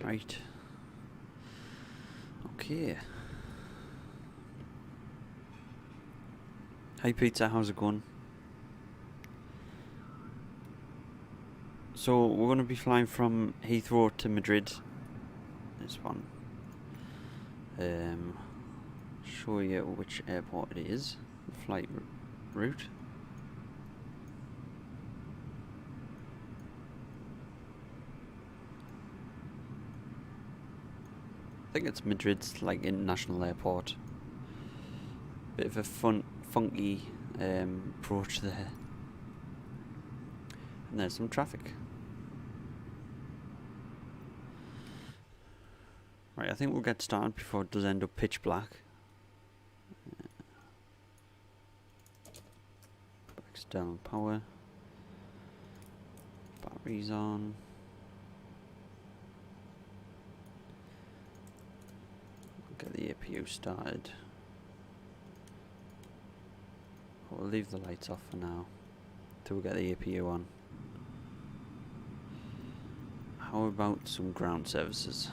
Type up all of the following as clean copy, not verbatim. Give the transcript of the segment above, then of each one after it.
Right. Okay. Hi Peter, how's it going? So we're going to be flying from Heathrow to Madrid. This one. Show you which airport it is. The flight route. I think it's Madrid's like international airport. Bit of a funky approach there. And there's some traffic. Right, I think we'll get started before it does end up pitch black. External power. Batteries on. Get the APU started. We'll leave the lights off for now till we get the APU on. How about some ground services?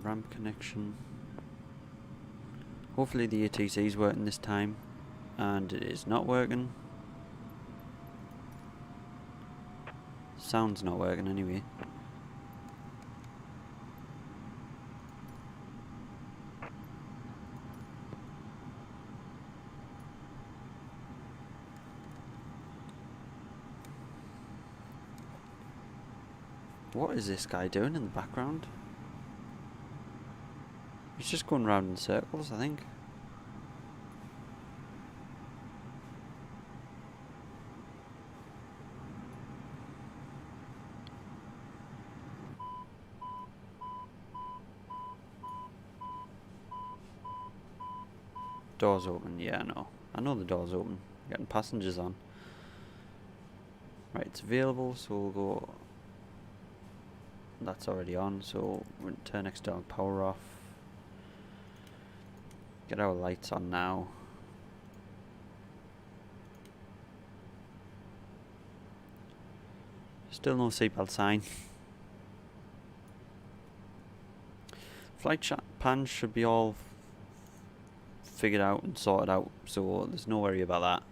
Ramp connection. Hopefully the ATC is working this time, and it is not working. Sound's not working anyway. What is this guy doing in the background? He's just going round in circles, I think. Doors open, yeah, I know the door's open. Getting passengers on. Right, it's available, so we'll go. That's already on, so we'll turn external power off. Get our lights on now. Still no seatbelt sign. Flight pans should be all figured out and sorted out, so there's no worry about that.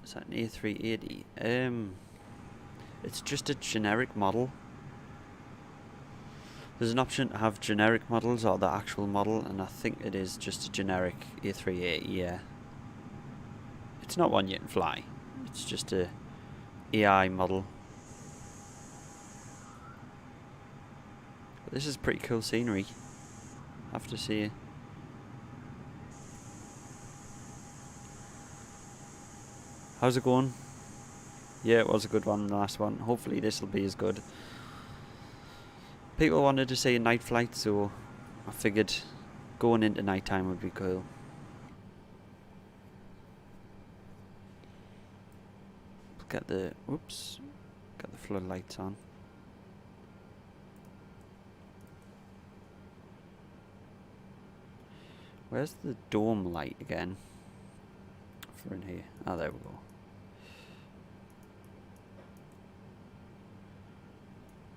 Is that an A380? It's just a generic model. There's an option to have generic models or the actual model, and I think it is just a generic A380, yeah. It's not one you can fly. It's just a AI model. But this is pretty cool scenery. I have to say. How's it going? Yeah, it was a good one, the last one. Hopefully this will be as good. People wanted to see a night flight, so I figured going into night time would be cool. Get the floodlights on. Where's the dome light again? For in here. Oh, there we go.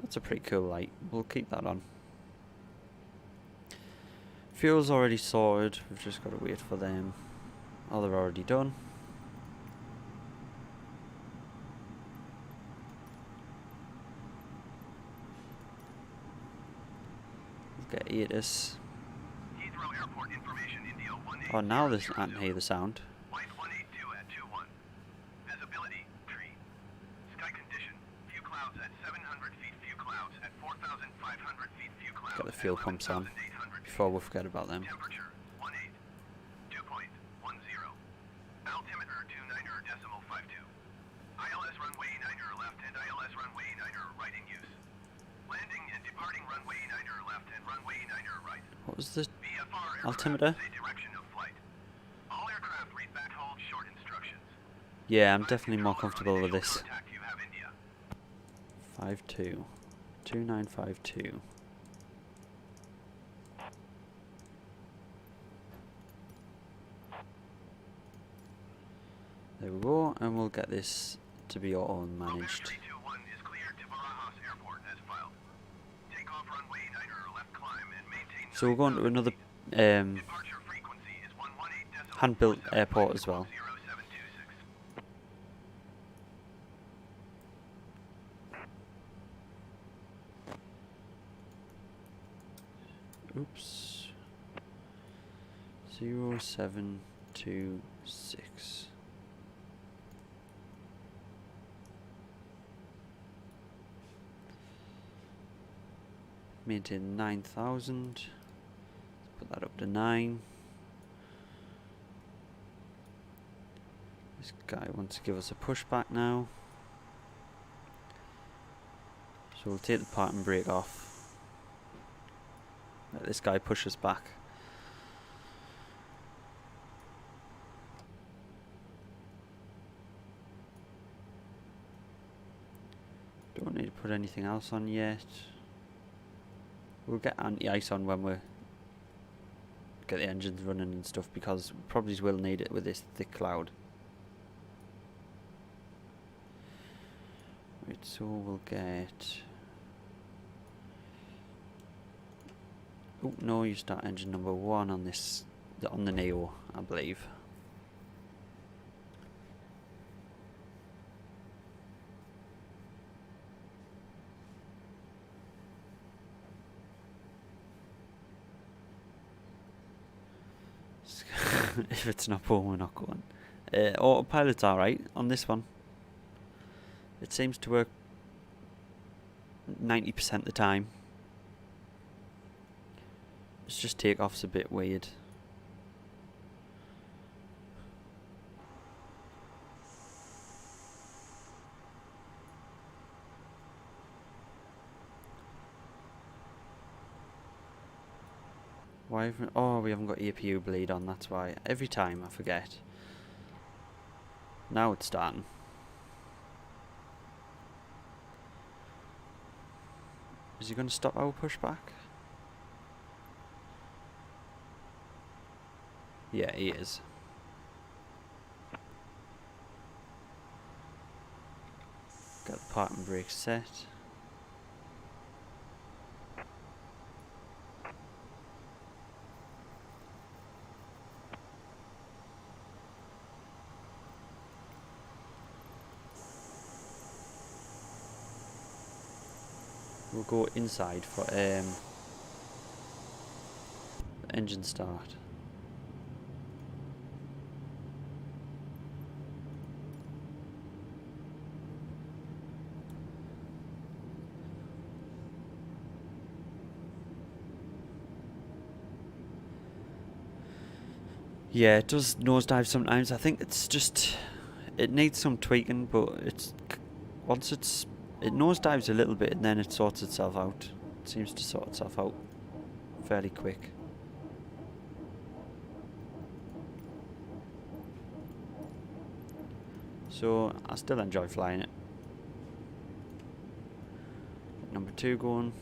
That's a pretty cool light. We'll keep that on. Fuel's already sorted. We've just got to wait for them. Oh, they're already done. Let's get ATIS. Heathrow Airport information, India 18. Oh, now this I can hear the sound. Flight 182 at 21. Visibility, tree. Sky condition, few clouds at 700 feet, few clouds at 4,500 feet, few clouds. Got the fuel pumps on before we forget about them. Temperature 18, 2.10. Altimeter 29.52. ILS runway 9er left and ILS runway 9er right in use. Landing and departing runway 9er left and runway 9er right. What was the VFR altimeter? direction of flight. All aircraft read back hold short instructions. Yeah, I'm definitely more comfortable with this. 52. 2952. There we go, and we'll get this to be auto managed. 321 is cleared to Barajas Airport as filed. Takeoff runway 90 left climb and maintain. So we're going to another Departure frequency is 118 hand-built airport as well. 0726. Oops. 0726. Maintain 9,000. Put that up to 9. This guy wants to give us a pushback now. So we'll take the parking brake off. Let this guy push us back. Don't need to put anything else on yet. We'll get anti-ice on when we get the engines running and stuff, because we probably will need it with this thick cloud. Right, so we'll get... Oh no, you start engine number 1 on this, on the Neo, I believe. If it's not going, we're not going. Autopilot's alright on this one. It seems to work 90% of the time. It's just takeoff's a bit weird. Why haven't... Oh, we haven't got APU bleed on, that's why. Every time I forget. Now it's starting. Is he going to stop our pushback? Yeah, he is. Got the parking brake set. We'll go inside for engine start. Yeah, it does nosedive sometimes. I think it's just, it needs some tweaking, but it's once it nosedives a little bit and then it sorts itself out. It seems to sort itself out fairly quick. So I still enjoy flying it. Number 2 going.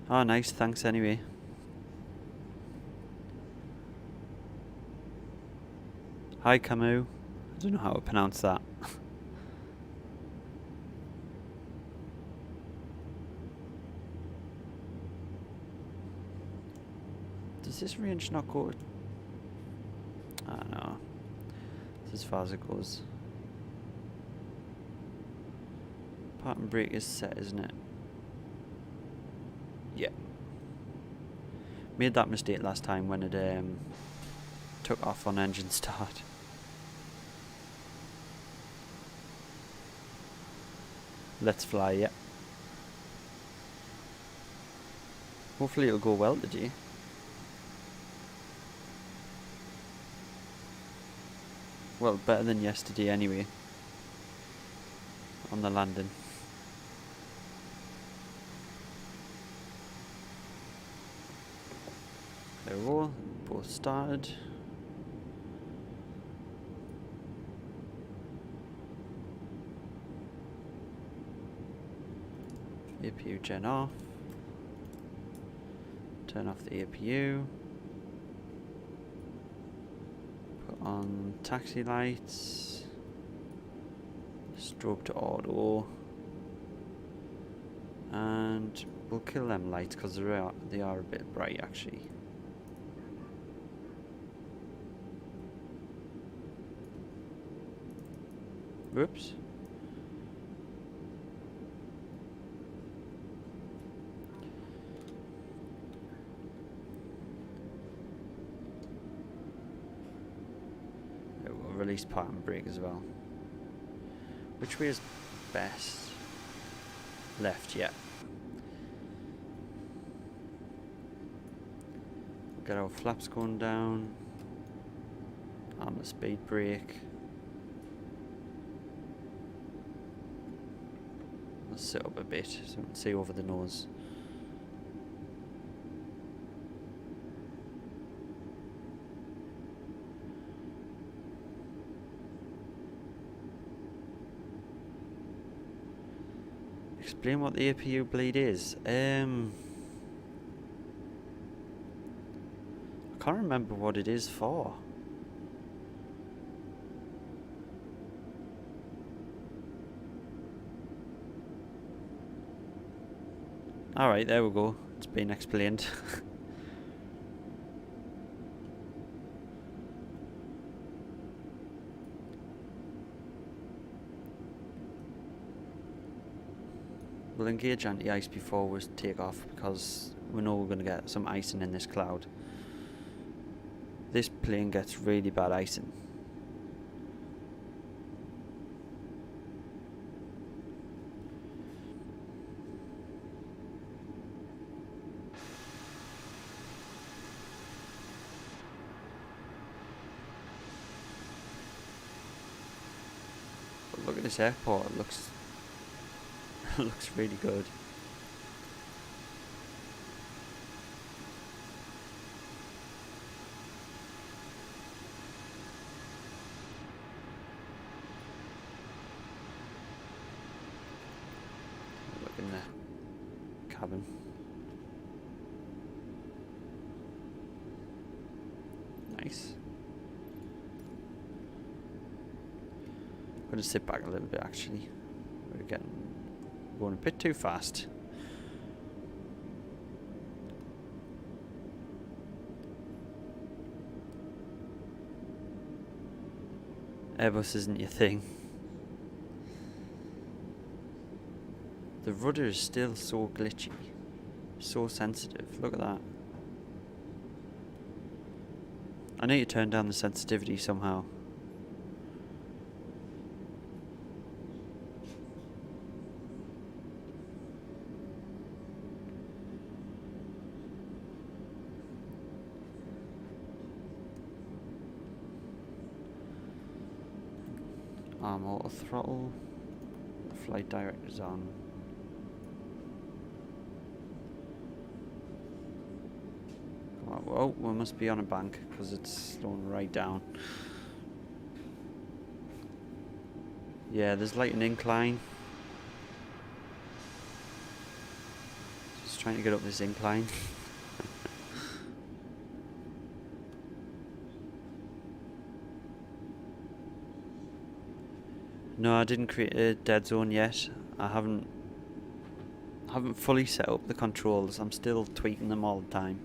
Oh, nice, thanks anyway. Hi Camus. I don't know how to pronounce that. Does this range not go? I don't know. It's as far as it goes. Parking brake is set, isn't it? Yeah. Made that mistake last time when it took off on engine start. Let's fly, yeah. Hopefully it'll go well today. Well, better than yesterday anyway. On the landing. There we go, both started. APU gen off. Turn off the APU. Put on taxi lights. Strobe to auto. And we'll kill them lights because they are a bit bright actually. Whoops. It will release pattern break as well. Which way is best? Left, yeah. Get our flaps going down. Arm the speed brake. Let's sit up a bit so we can see over the nose. Explain what the APU bleed is. I can't remember what it is for. Alright, there we go. It's been explained. We'll engage anti-ice before we take off because we know we're going to get some icing in this cloud. This plane gets really bad icing. But look at this airport, it looks looks really good. Look in the cabin. Nice. I'm going to sit back a little bit actually. We're going a bit too fast. Airbus isn't your thing. The rudder is still so glitchy, so sensitive. Look at that. I need to turn down the sensitivity somehow. Arm auto throttle. The flight director's on. Oh, we must be on a bank because it's slowing right down. Yeah, there's like an incline. Just trying to get up this incline. No, I didn't create a dead zone yet. I haven't fully set up the controls. I'm still tweaking them all the time.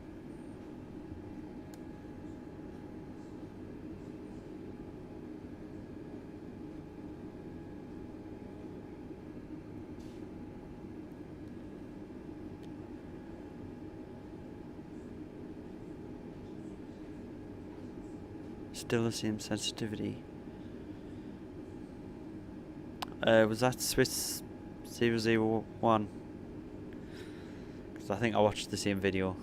Still the same sensitivity. Was that Swiss 001? Because I think I watched the same video.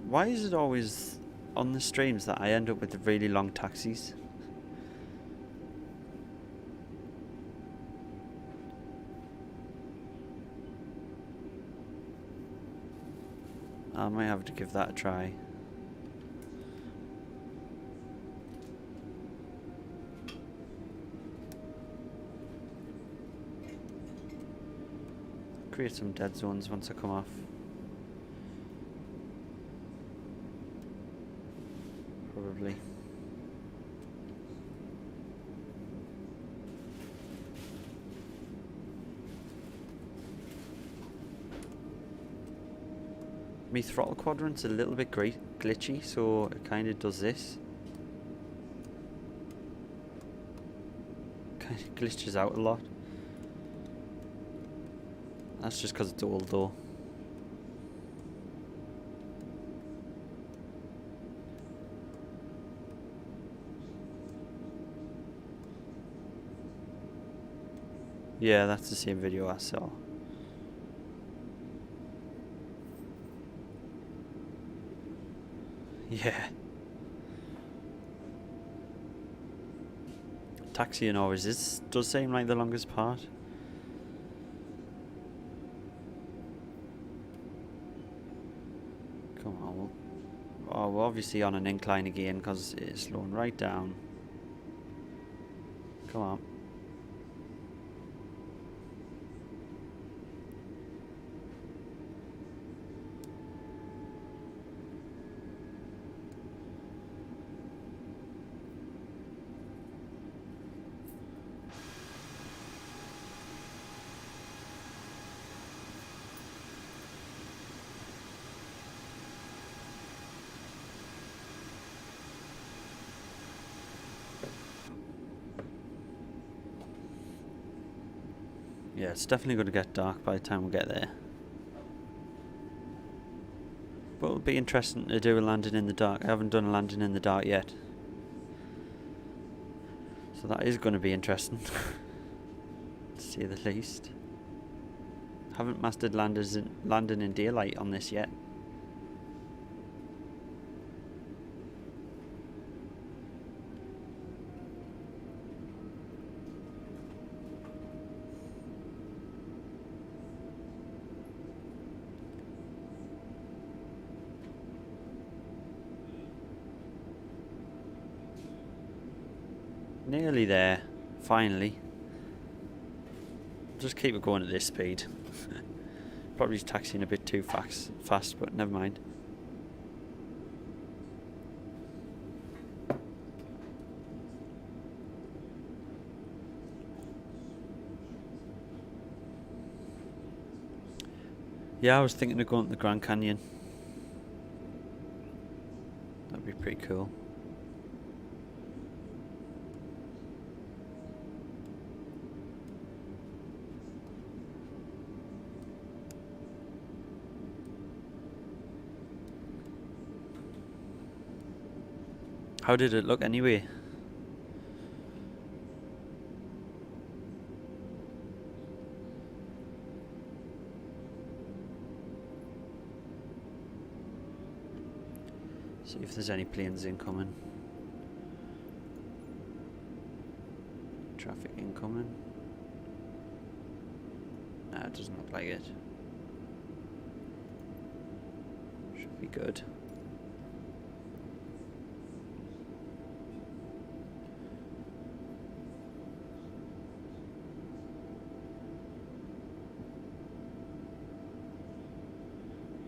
Why is it always on the streams that I end up with really long taxis? I might have to give that a try. Create some dead zones once I come off. Probably. My throttle quadrant's a little bit glitchy, so it kind of does this. Kind of glitches out a lot. That's just because it's old though. Yeah, that's the same video I saw. Yeah. Taxiing always does seem like the longest part. Come on. Oh, we're obviously on an incline again because it's slowing right down. Come on. Yeah, it's definitely going to get dark by the time we get there. But it'll be interesting to do a landing in the dark. I haven't done a landing in the dark yet. So that is going to be interesting. To say the least. Haven't mastered landing in daylight on this yet. Nearly there, finally. Just keep it going at this speed. Probably taxiing a bit too fast, but never mind. Yeah, I was thinking of going to the Grand Canyon. That'd be pretty cool. How did it look anyway? See if there's any planes incoming. Traffic incoming. Nah, it doesn't look like it. Should be good.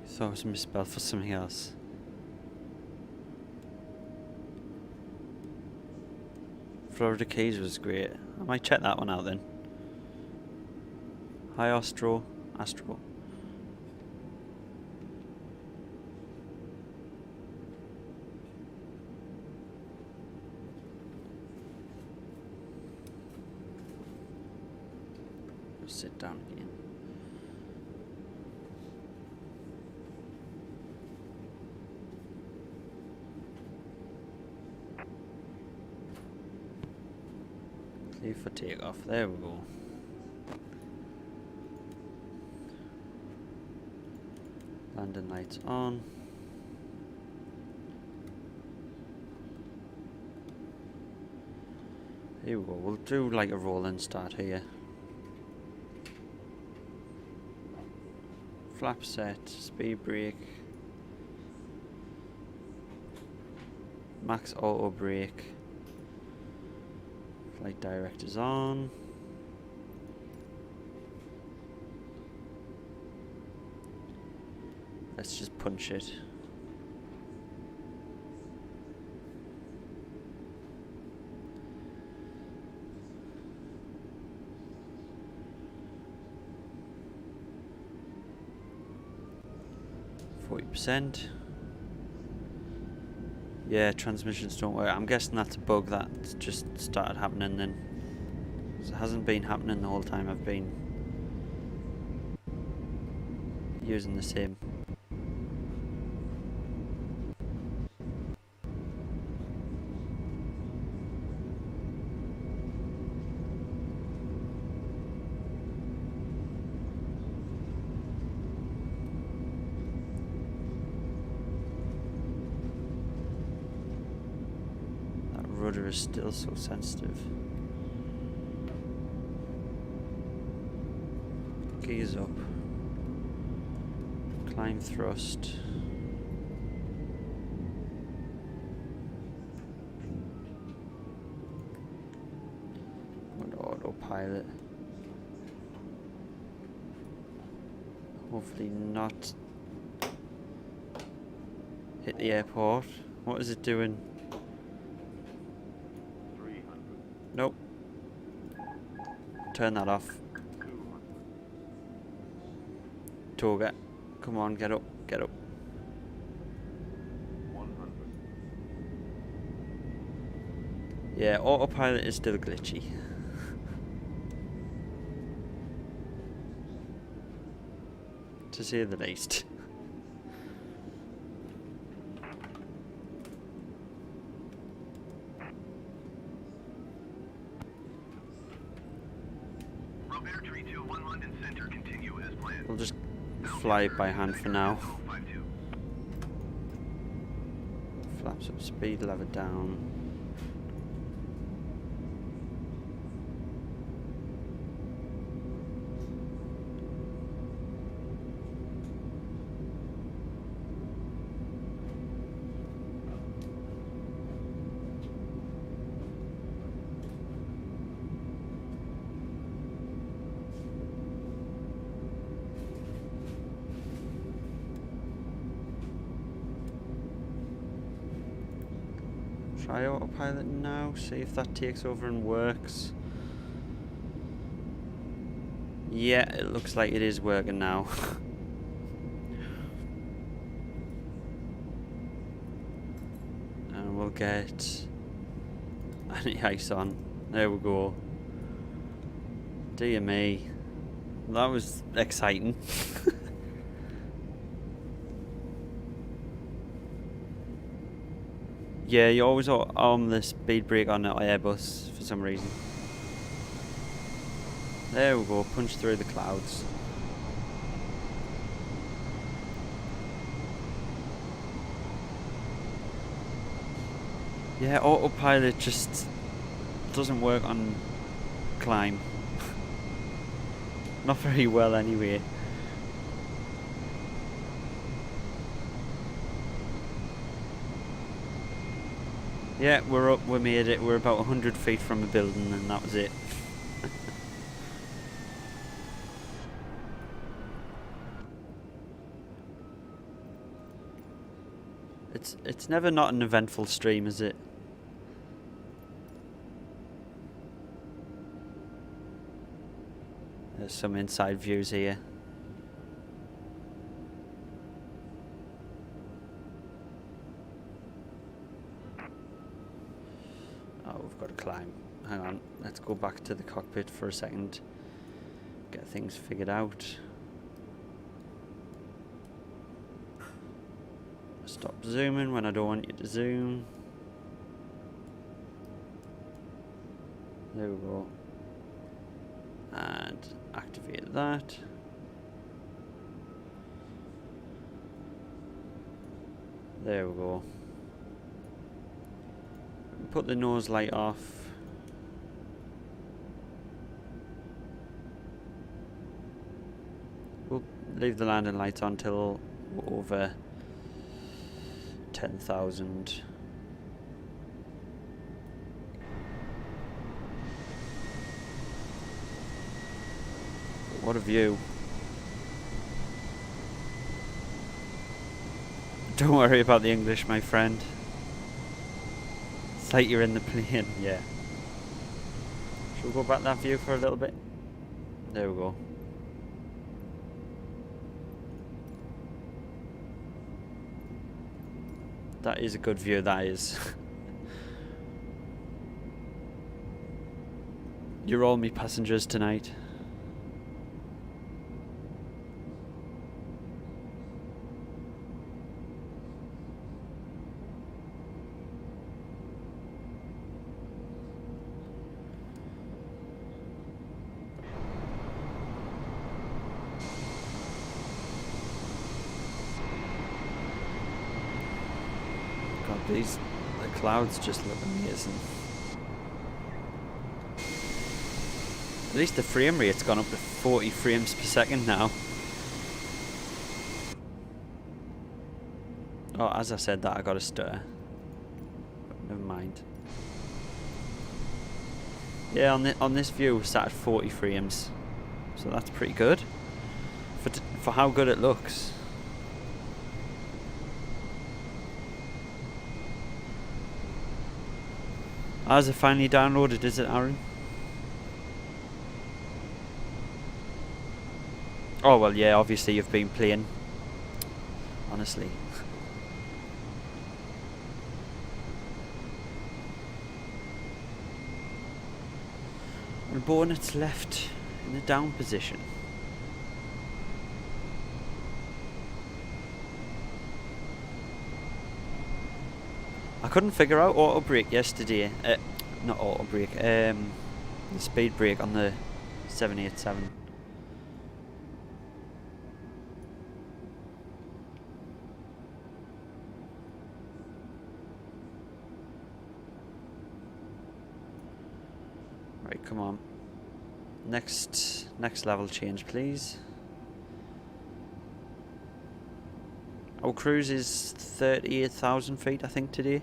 Thought it was misspelled for something else. Florida Keys was great. I might check that one out then. Hi Astro. Just sit down again. For takeoff, there we go. Landing lights on. Here we go, we'll do like a rolling start here. Flap set, speed brake, Max auto brake. Flight director's on. Let's just punch it. %. Yeah, transmissions don't work. I'm guessing that's a bug that just started happening then. It hasn't been happening the whole time I've been using the same. That rudder is still so sensitive. Gears up. Climb thrust. Going to autopilot. Hopefully not hit the airport. What is it doing? 300. Nope. Turn that off. 200. Toga. Come on, get up, get up. 100. Yeah, autopilot is still glitchy. To say the least. Robert 321 London Center, continue as planned. We'll just fly it by hand for now. 52. Flaps up, speed lever down. Try autopilot now, see if that takes over and works. Yeah, it looks like it is working now. And we'll get any ice on. There we go. Dear me. That was exciting. Yeah, you always arm the speed brake on an Airbus for some reason. There we go, punch through the clouds. Yeah, autopilot just doesn't work on climb. Not very well anyway. Yeah, we're up, we made it. We're about 100 feet from the building and that was it. It's never not an eventful stream, is it? There's some inside views here. Oh, we've got to climb. Hang on, let's go back to the cockpit for a second. Get things figured out. Stop zooming when I don't want you to zoom. There we go. And activate that. There we go. Put the nose light off. We'll leave the landing lights on till we're over 10,000. What a view. Don't worry about the English, my friend. It's like you're in the plane, yeah. Should we go back that view for a little bit? There we go. That is a good view, that is. You're all me passengers tonight. The clouds just look amazing. At least the frame rate's gone up to 40 frames per second now. Oh, as I said that, I got a stutter. But never mind. Yeah, on this view, we're sat at 40 frames, so that's pretty good for how good it looks. Has it finally downloaded, is it, Aaron? Oh, well, yeah, obviously you've been playing. Honestly. And bonnet's left in the down position. I couldn't figure out auto brake yesterday. Not auto brake. The speed brake on the 787. Right, come on. Next level change, please. Our cruise is 38,000 feet, I think, today.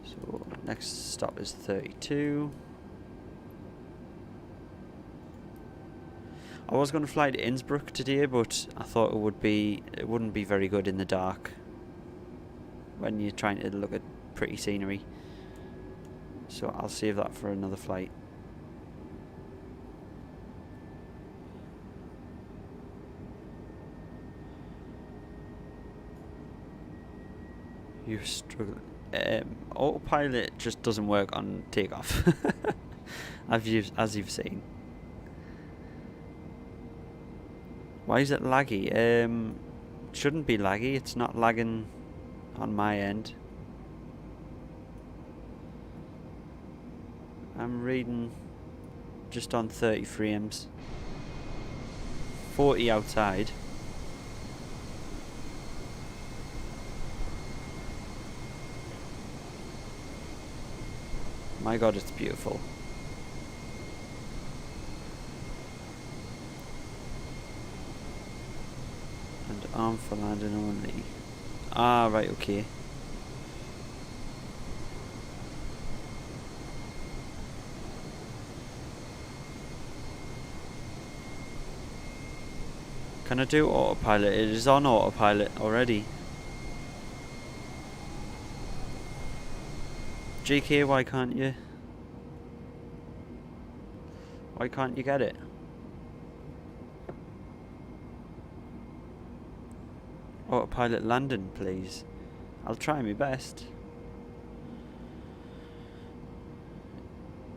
So next stop is 32. I was going to fly to Innsbruck today, but I thought it wouldn't be very good in the dark when you're trying to look at pretty scenery. So I'll save that for another flight. You're struggling. Autopilot just doesn't work on takeoff. As you've seen. Why is it laggy? Shouldn't be laggy. It's not lagging on my end. I'm reading just on 30 frames. 40 outside. My god, it's beautiful. And arm for landing only. Ah, right, okay. Can I do autopilot? It is on autopilot already. GK, why can't you? Why can't you get it? Autopilot landing, please. I'll try my best.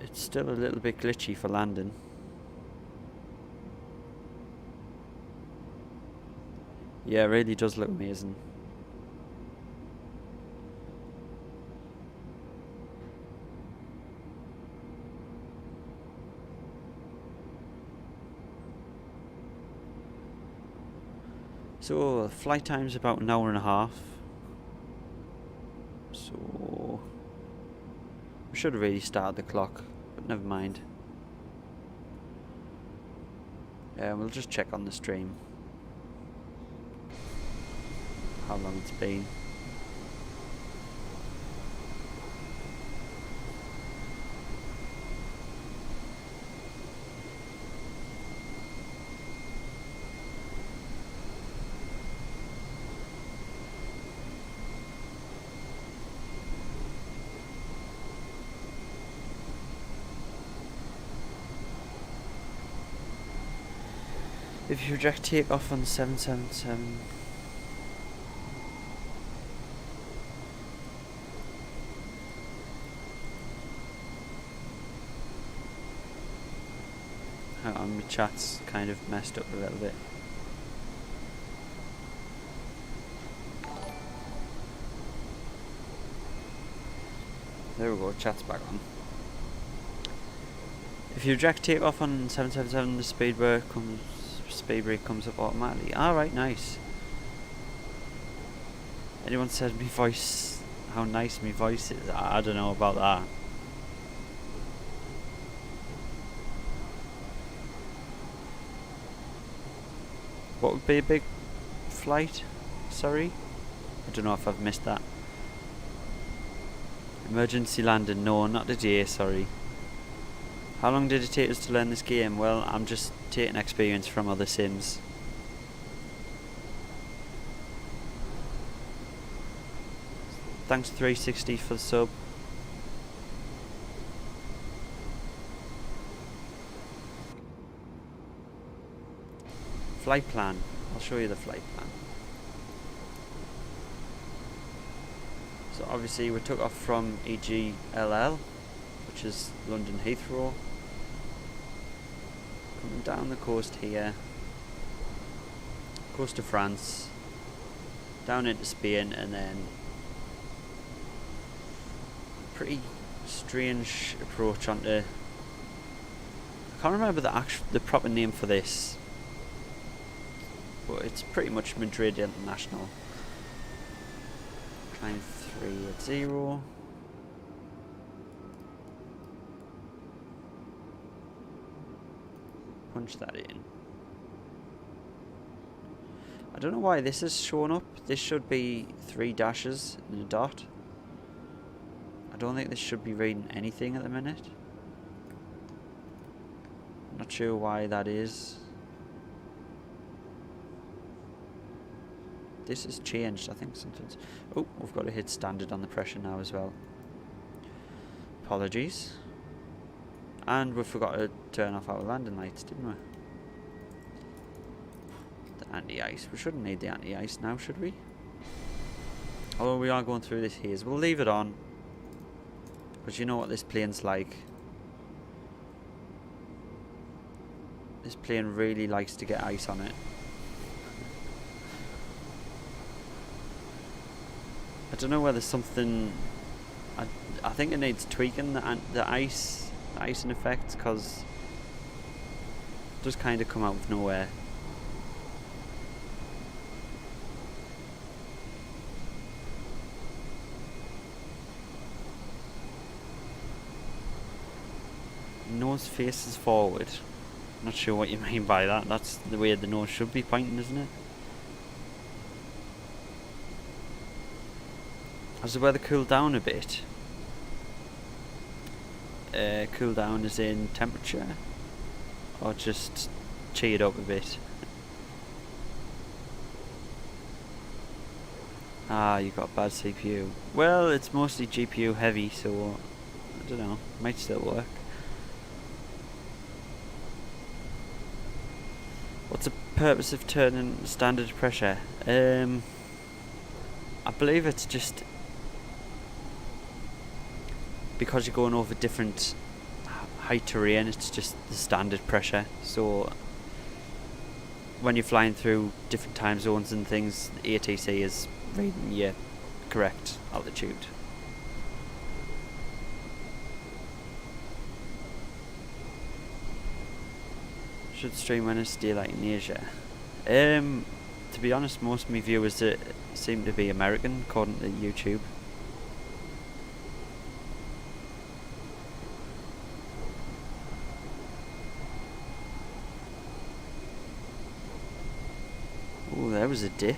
It's still a little bit glitchy for landing. Yeah, it really does look amazing. So, flight time's about an hour and a half. So, we should have really started the clock, but never mind. We'll just check on the stream how long it's been. If you reject takeoff on 777... Hang on, my chat's kind of messed up a little bit. There we go, chat's back on. If you reject takeoff on 777, the speed brake comes up automatically. Alright, nice. Anyone said me voice, how nice my voice is? I don't know about that. What would be a big flight? Sorry? I don't know if I've missed that. Emergency landing? No, not today, sorry. How long did it take us to learn this game? Well, I'm just taking experience from other sims. Thanks 360 for the sub. Flight plan. I'll show you the flight plan. So obviously we took off from EGLL, which is London Heathrow. Coming down the coast here. Coast of France. Down into Spain, and then pretty strange approach onto... I can't remember the proper name for this, but it's pretty much Madrid International. Climb 380. Punch that in. I don't know why this is showing up. This should be 3 dashes and a dot. I don't think this should be reading anything at the minute. Not sure why that is. This has changed, I think something's... Oh, we've got to hit standard on the pressure now as well. Apologies. And we forgot to turn off our landing lights, didn't we? The anti-ice. We shouldn't need the anti-ice now, should we? Although we are going through this haze. We'll leave it on. Because you know what this plane's like. This plane really likes to get ice on it. I don't know whether something... I think it needs tweaking, the ice and effects, because it does kind of come out of nowhere. Nose faces forward. Not sure what you mean by that. That's the way the nose should be pointing, isn't it? Has the weather cooled down a bit? Cool down as in temperature? Or just cheered up a bit? Ah, you got a bad CPU. Well, it's mostly GPU heavy, so I don't know, might still work. What's the purpose of turning standard pressure? I believe it's just because you're going over different height terrain. It's just the standard pressure. So when you're flying through different time zones and things, the ATC is reading your correct altitude. Should stream when it's daylight in Asia. To be honest, most of my viewers seem to be American, according to YouTube. Oh, there was a dip.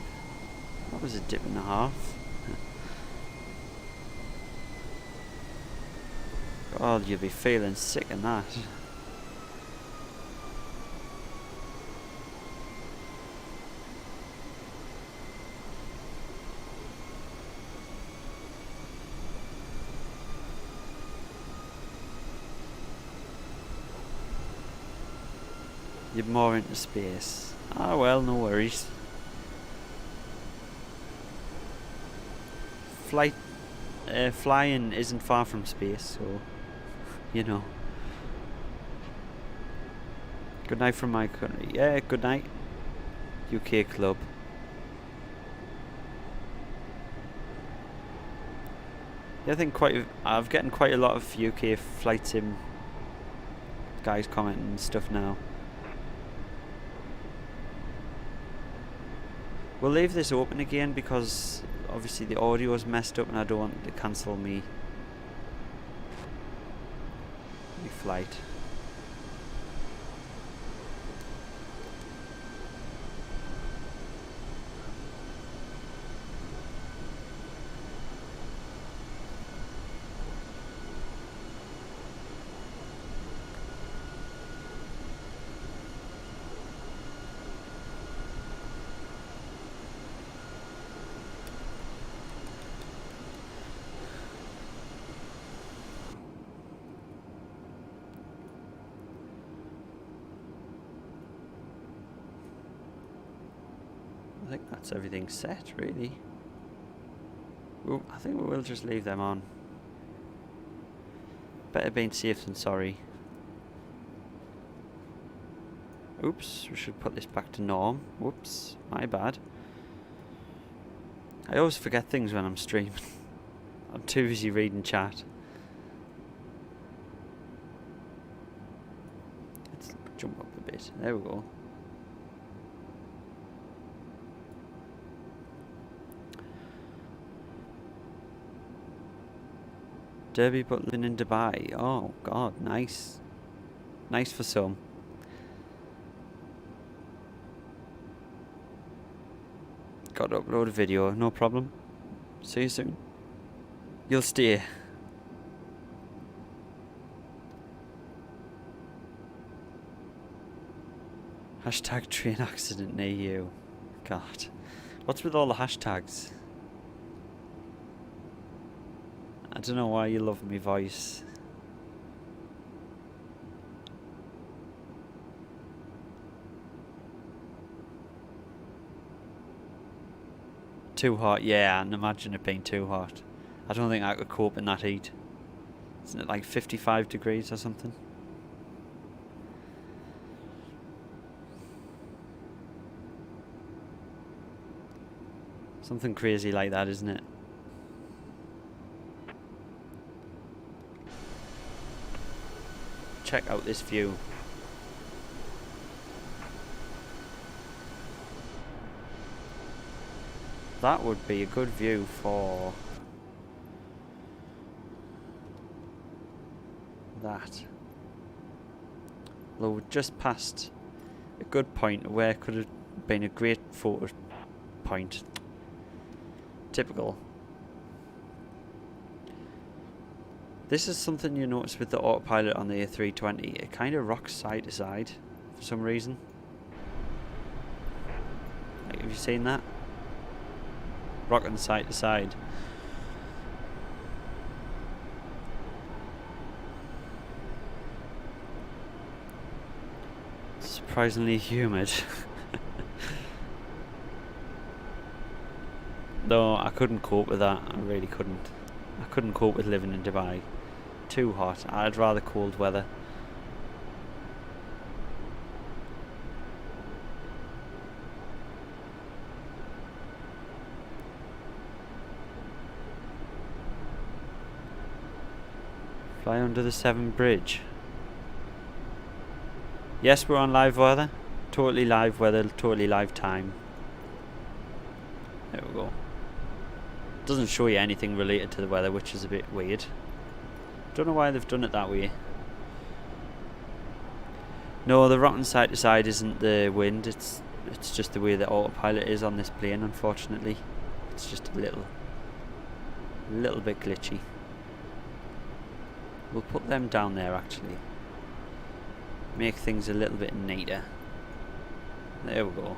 That was a dip and a half. God, you'll be feeling sick in that. You're more into space. Ah well, no worries. Flying isn't far from space, so you know. Good night from my country. Yeah, good night. UK club. Yeah, I think I've getting quite a lot of UK flight sim guys commenting and stuff now. We'll leave this open again because obviously the audio is messed up and I don't want it to cancel me flight. I think that's everything set, really. Ooh, I think we will just leave them on. Better being safe than sorry. Oops, we should put this back to norm. Whoops, my bad. I always forget things when I'm streaming. I'm too busy reading chat. Let's jump up a bit. There we go. Derby but living in Dubai. Oh god, nice. Nice for some. Got to upload a video, no problem. See you soon. You'll stay. Hashtag train accident near you. God. What's with all the hashtags? I don't know why you love my voice. Too hot, yeah, and imagine it being too hot. I don't think I could cope in that heat. Isn't it like 55 degrees or something? Something crazy like that, isn't it? Check out this view. That would be a good view for that. Although we're just past a good point where it could have been a great photo point. Typical. This is something you notice with the autopilot on the A320. It kind of rocks side to side for some reason. Like, have you seen that? Rocking side to side. Surprisingly humid. No, I couldn't cope with that. I really couldn't. I couldn't cope with living in Dubai. Too hot. I'd rather cold weather. Fly under the Severn Bridge. Yes, we're on live weather. Totally live weather, totally live time. There we go. Doesn't show you anything related to the weather, which is a bit weird. Don't know why they've done it that way. No, the rocking side to side isn't the wind. It's just the way the autopilot is on this plane. Unfortunately, it's just a little bit glitchy. We'll put them down there actually. Make things a little bit neater. There we go.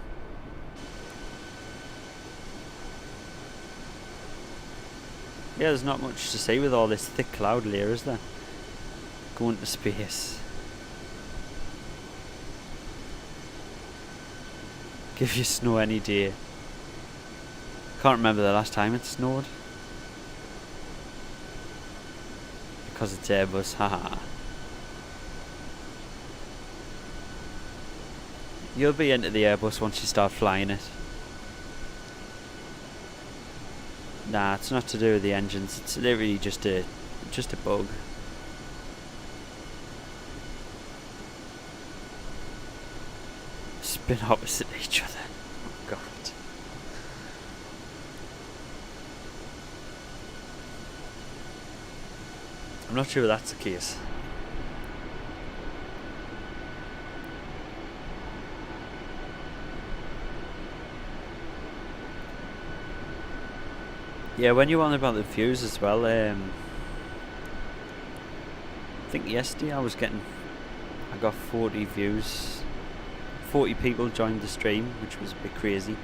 Yeah, there's not much to say with all this thick cloud layer, is there? Going to space. Give you snow any day. Can't remember the last time it snowed. Because it's Airbus, haha. You'll be into the Airbus once you start flying it. Nah, it's not to do with the engines. It's literally just a bug. Spin opposite each other. Oh god. I'm not sure that's the case. Yeah, when you want about the views as well, I think yesterday I got 40 views. 40 people joined the stream, which was a bit crazy.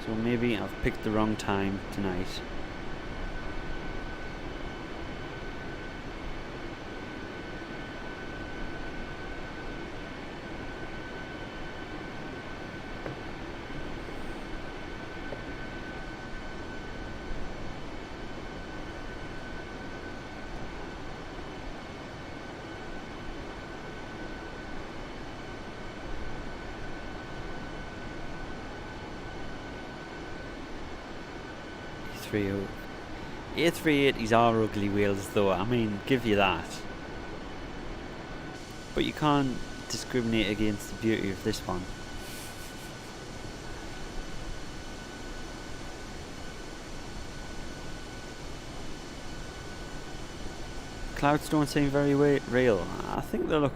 So maybe I've picked the wrong time tonight. A380s are ugly wheels though, I mean, give you that. But you can't discriminate against the beauty of this one. Clouds don't seem very real. I think they look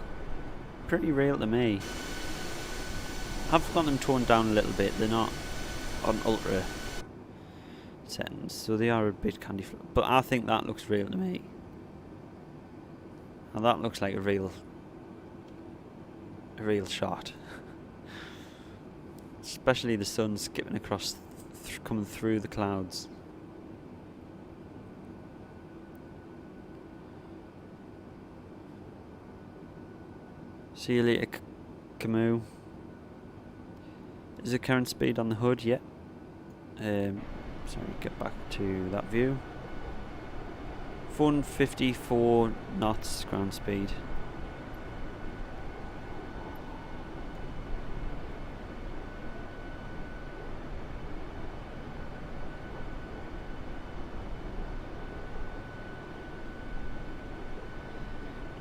pretty real to me. I've got them toned down a little bit, they're not on ultra settings, so they are a bit candy but I think that looks real to me. And that looks like a real shot. Especially the sun skipping across, coming through the clouds. See you later, Camus. Is the current speed on the hood? Yeah. Sorry, get back to that view. 454 knots ground speed.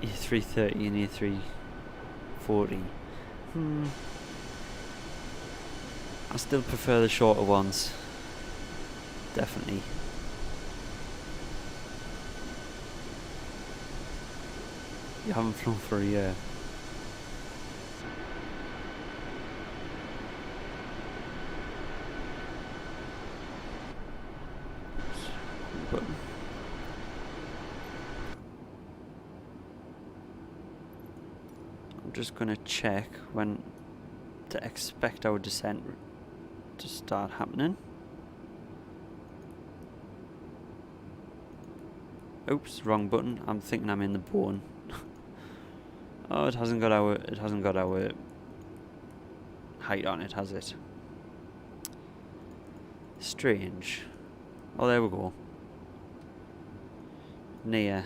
A330 and A340. I still prefer the shorter ones. Definitely. You haven't flown for a year. But I'm just gonna check when to expect our descent to start happening. Oops, wrong button. I'm thinking I'm in the bone. Oh, it hasn't got our height on it, has it? Strange. Oh, there we go. Near.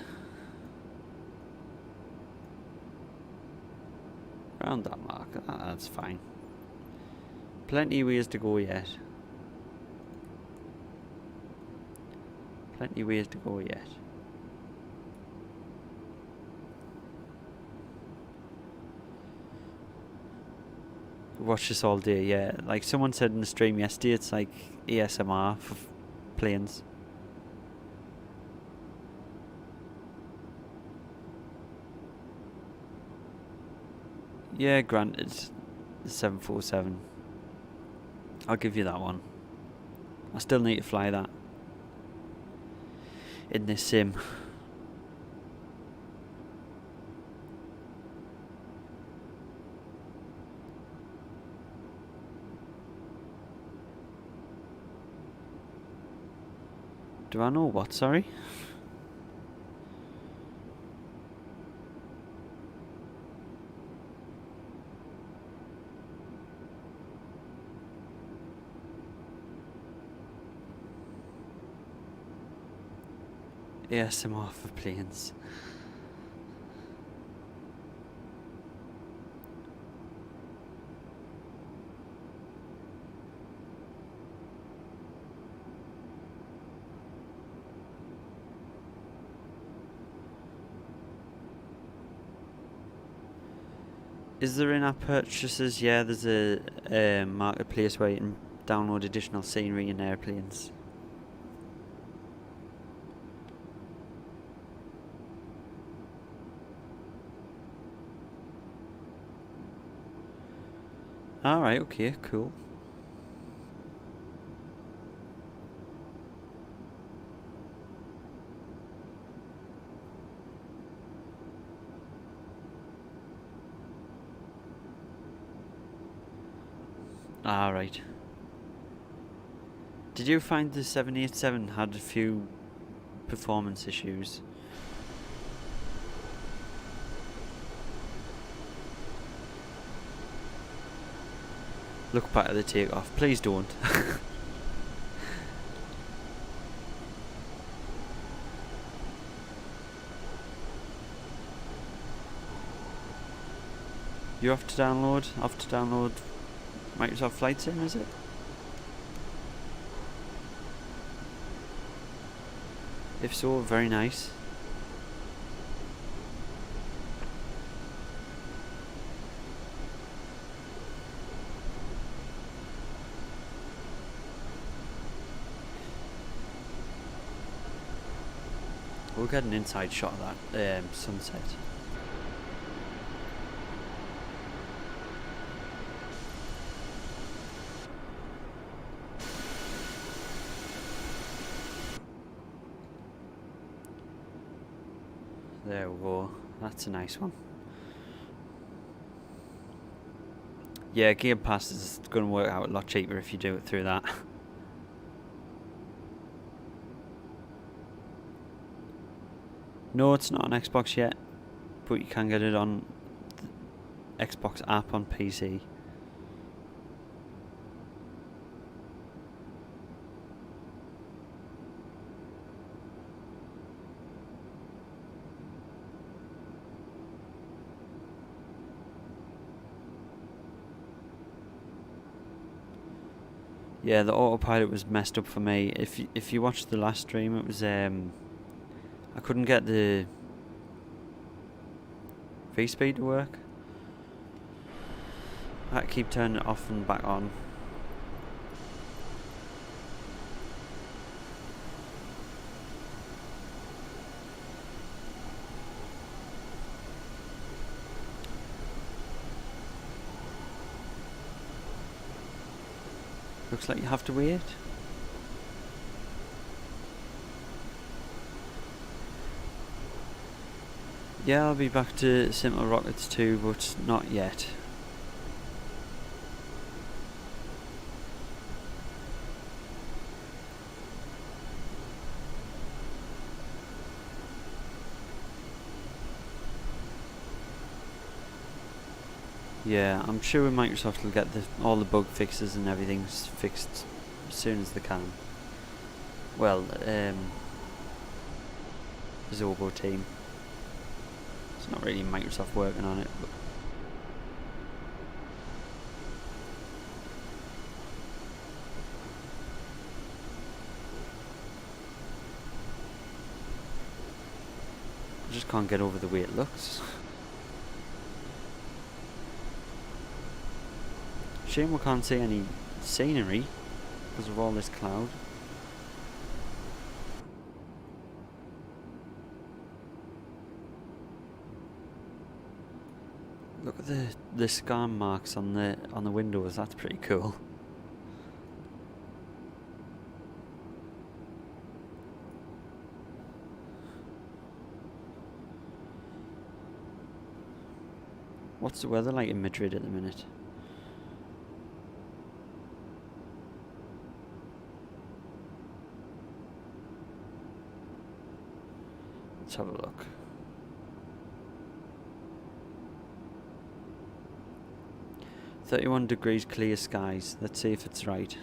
Around that mark. That's fine. Plenty of ways to go yet. Plenty of ways to go yet. Watch this all day, yeah. Like someone said in the stream yesterday, it's like ASMR for planes. Yeah, granted, the 747. I'll give you that one. I still need to fly that in this sim. Do I know what, sorry? ASMR for planes. Is there in-app purchases? Yeah, there's a marketplace where you can download additional scenery and airplanes. Alright, okay, cool. Alright. Did you find the 787 had a few performance issues? Look back at the takeoff. Please don't. You have to download Microsoft Flight Sim, is it? If so, very nice. We'll get an inside shot of that sunset. There we go. That's a nice one. Yeah, Game Pass is going to work out a lot cheaper if you do it through that. No, it's not on Xbox yet, but you can get it on the Xbox app on PC. Yeah, the autopilot was messed up for me. If you watched the last stream, it was I couldn't get the V-speed to work. I had to keep turning it off and back on. Looks like you have to wait. Yeah, I'll be back to Simple Rockets too, but not yet. Yeah, I'm sure Microsoft will get all the bug fixes and everything fixed as soon as they can. Well, Asobo team. It's not really Microsoft working on it, but I just can't get over the way it looks. Shame we can't see any scenery because of all this cloud. Look at the scan marks on the windows. That's pretty cool. What's the weather like in Madrid at the minute? Let's have a look. (31 degrees clear skies). Let's see if it's right.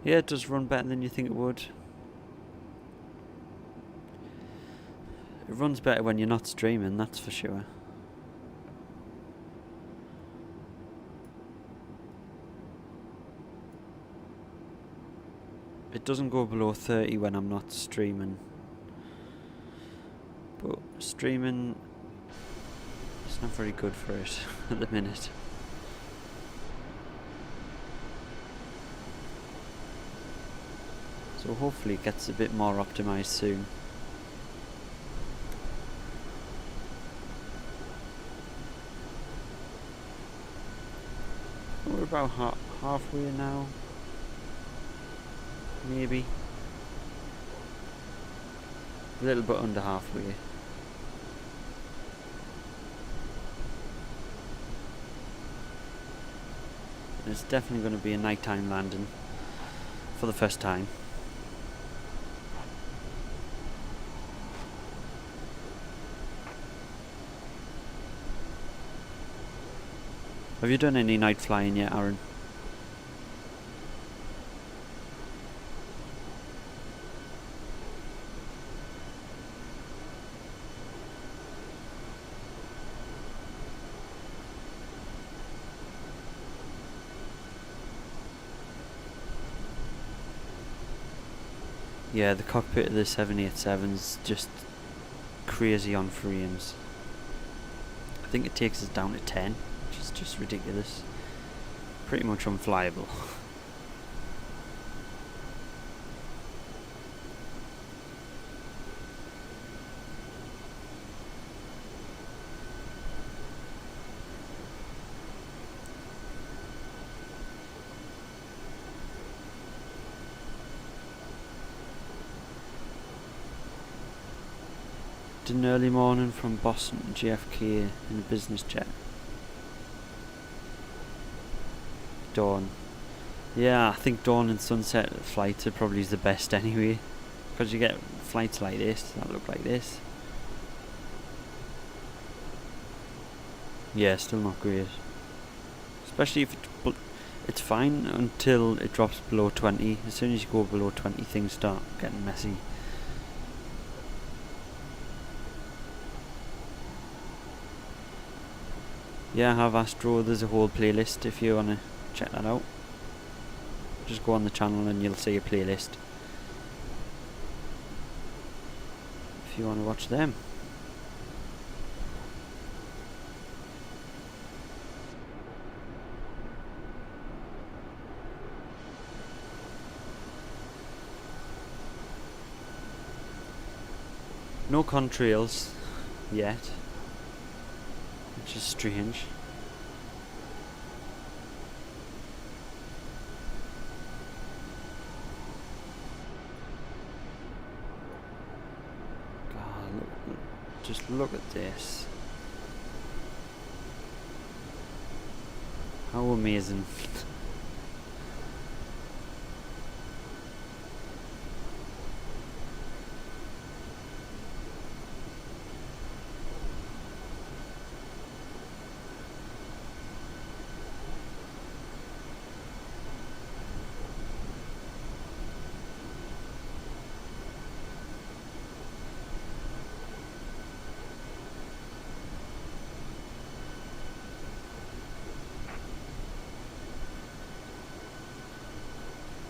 Yeah, it does run better than you think it would. It runs better when you're not streaming, that's for sure. It doesn't go below 30 when I'm not streaming. But streaming, it's not very good for it at the minute. So hopefully it gets a bit more optimised soon. We're about halfway now. Maybe. A little bit under halfway. It's definitely going to be a nighttime landing for the first time. Have you done any night flying yet, Aaron? Yeah, the cockpit of the 787's just crazy on frames. I think it takes us down to 10, which is just ridiculous. Pretty much unflyable. Did an early morning from Boston to JFK in a business jet. Dawn. Yeah, I think dawn and sunset flights are probably the best anyway, because you get flights like this that look like this. Yeah, still not great. Especially if it's fine until it drops below 20. As soon as you go below 20, things start getting messy. Yeah, I have Astro. There's a whole playlist if you want to check that out. Just go on the channel and you'll see a playlist if you want to watch them. No contrails yet, which is strange. God, just look at this. How amazing.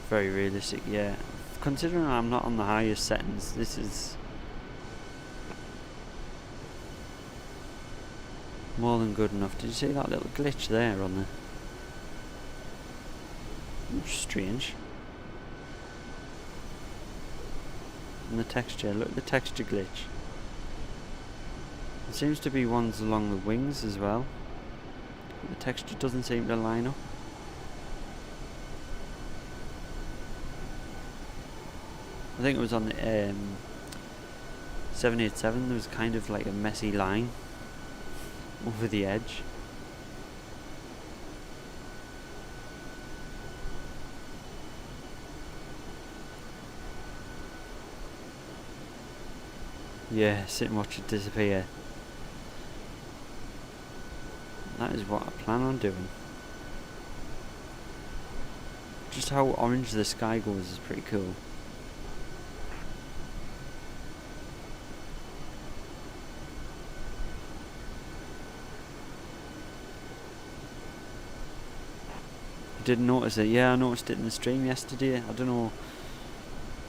Very realistic, yeah. Considering I'm not on the highest settings, this is more than good enough. Did you see that little glitch there on the... Strange. And the texture, look at the texture glitch. There seems to be ones along the wings as well. The texture doesn't seem to line up. I think it was on the 787, there was kind of like a messy line over the edge. Yeah, sit and watch it disappear. That is what I plan on doing. Just how orange the sky goes is pretty cool. I didn't notice it. Yeah, I noticed it in the stream yesterday. I don't know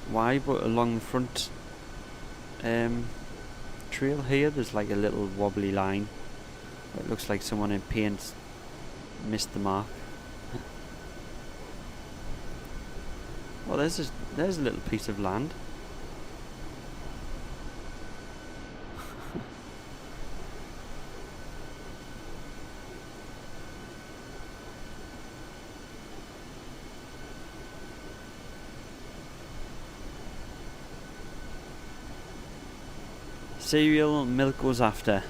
why, but along the front trail here there's like a little wobbly line. It looks like someone in paint missed the mark. Well, there's a little piece of land. Cereal milk goes after.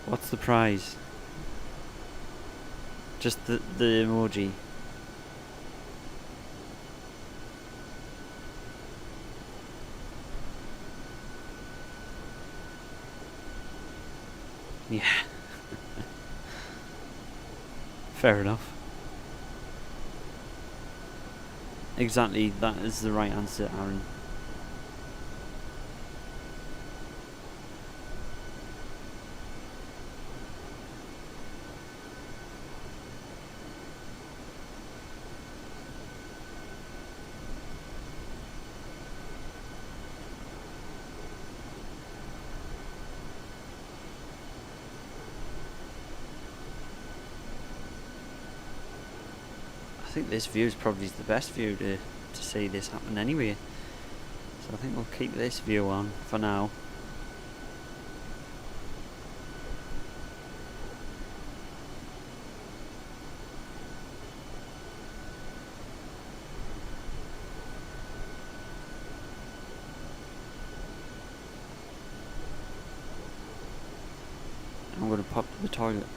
What's the prize? Just the emoji. Yeah. Fair enough. Exactly, that is the right answer, Aaron. I think this view is probably the best view to see this happen anyway. So I think we'll keep this view on for now. I'm going to pop to the toilet.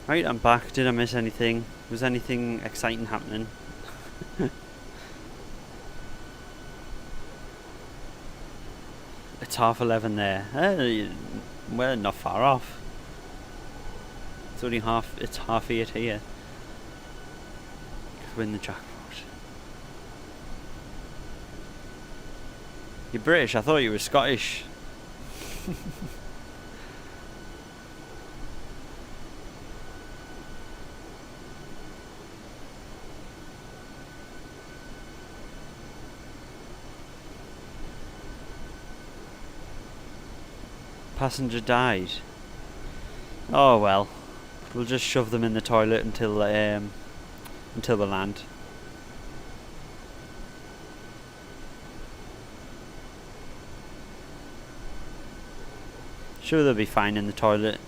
Right, I'm back. Did I miss anything? Was anything exciting happening? It's 11:30 there. Well, not far off. It's only it's 8:30 here. Could win the jackpot. You're British, I thought you were Scottish. passenger died. Oh well. We'll just shove them in the toilet until we land. Sure, they'll be fine in the toilet.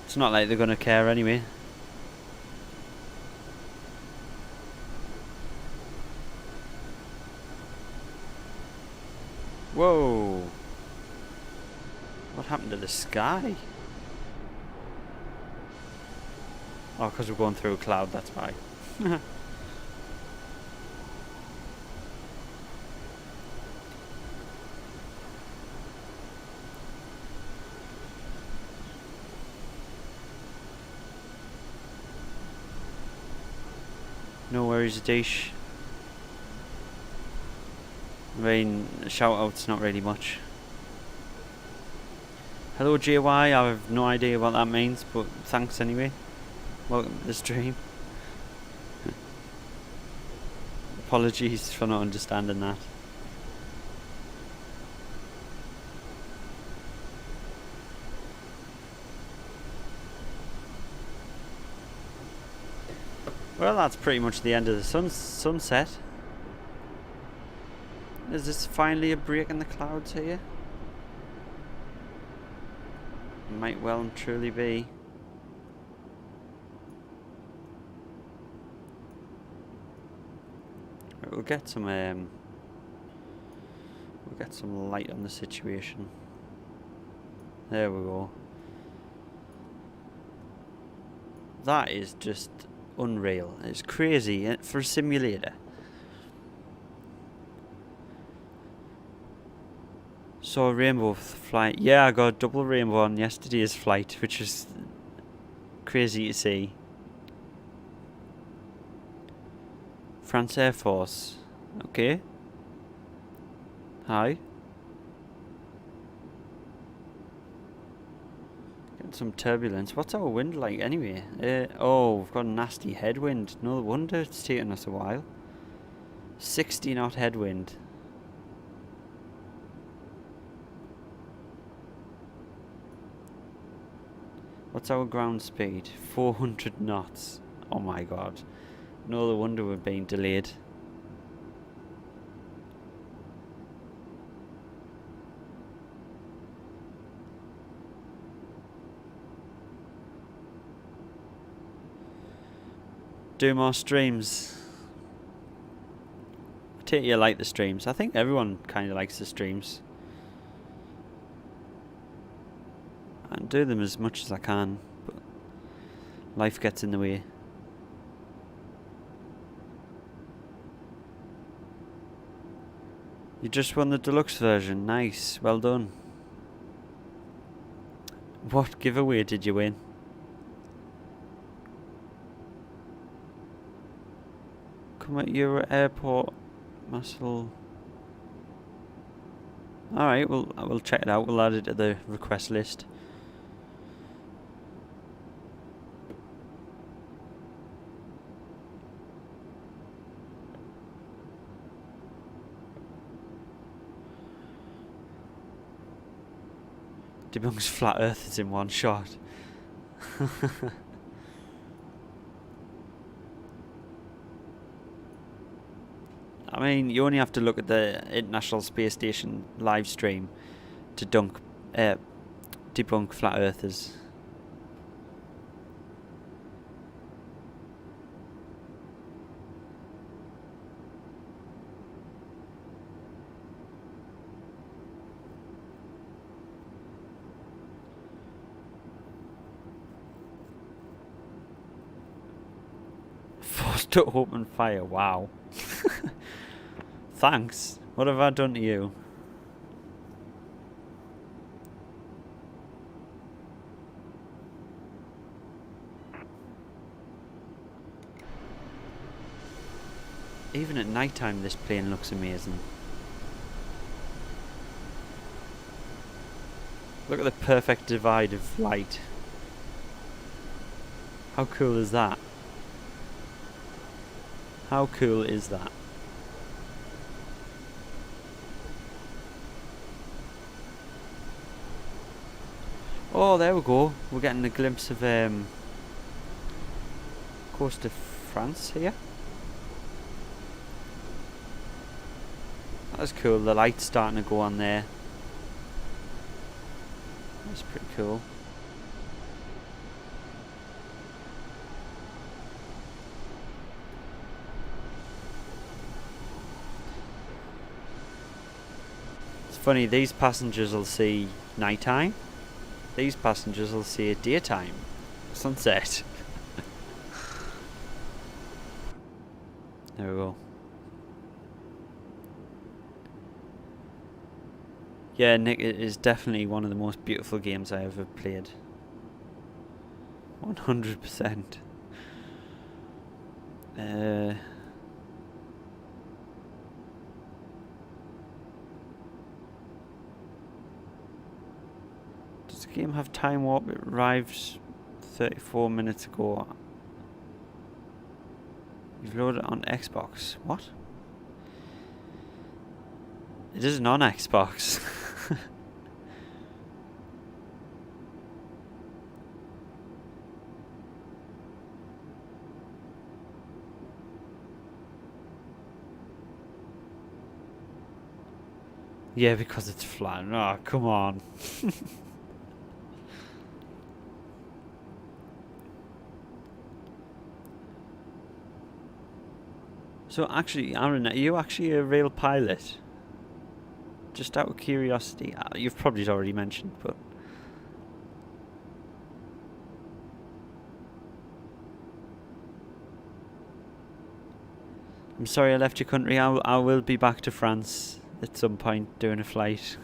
It's not like they're gonna care anyway. Whoa! What happened to the sky? Oh, because we're going through a cloud, that's why. No worries, Adish. I mean, shout out's not really much. Hello JY, I have no idea what that means, but thanks anyway. Welcome to the stream. Apologies for not understanding that. Well, that's pretty much the end of the sunset. Is this finally a break in the clouds here? Might well and truly be. Right, we'll get some light on the situation. There we go. That is just unreal. It's crazy for a simulator. Saw a rainbow flight. Yeah, I got a double rainbow on yesterday's flight, which is crazy to see. France Air Force. Okay. Hi. Getting some turbulence. What's our wind like anyway? Oh, we've got a nasty headwind. No wonder it's taking us a while. 60 knot headwind. What's our ground speed? 400 knots. Oh my god. No wonder we're being delayed. Do more streams. I take you like the streams. I think everyone kind of likes the streams. And do them as much as I can, but life gets in the way. You just won the deluxe version. Nice, well done. What giveaway did you win? Come at your airport, muscle. Alright, well, I will check it out. We'll add it to the request list. Debunks flat earthers in one shot. I mean, you only have to look at the International Space Station live stream to debunk flat earthers. Forced to open fire, wow. Thanks. What have I done to you? Even at night time this plane looks amazing. Look at the perfect divide of light. How cool is that? How cool is that? Oh, there we go. We're getting a glimpse of coast of France here. That's cool. The light's starting to go on there. That's pretty cool. It's funny, these passengers will see nighttime. These passengers will see it daytime. Sunset. There we go. Yeah, Nick, it is definitely one of the most beautiful games I ever played. 100%. Does the game have time warp? It arrived 34 minutes ago. You've loaded it on Xbox. What? It isn't on Xbox. Yeah, because it's flat. Oh, come on. So actually, Aaron, are you actually a real pilot? Just out of curiosity. You've probably already mentioned, but... I'm sorry I left your country. I will be back to France at some point doing a flight.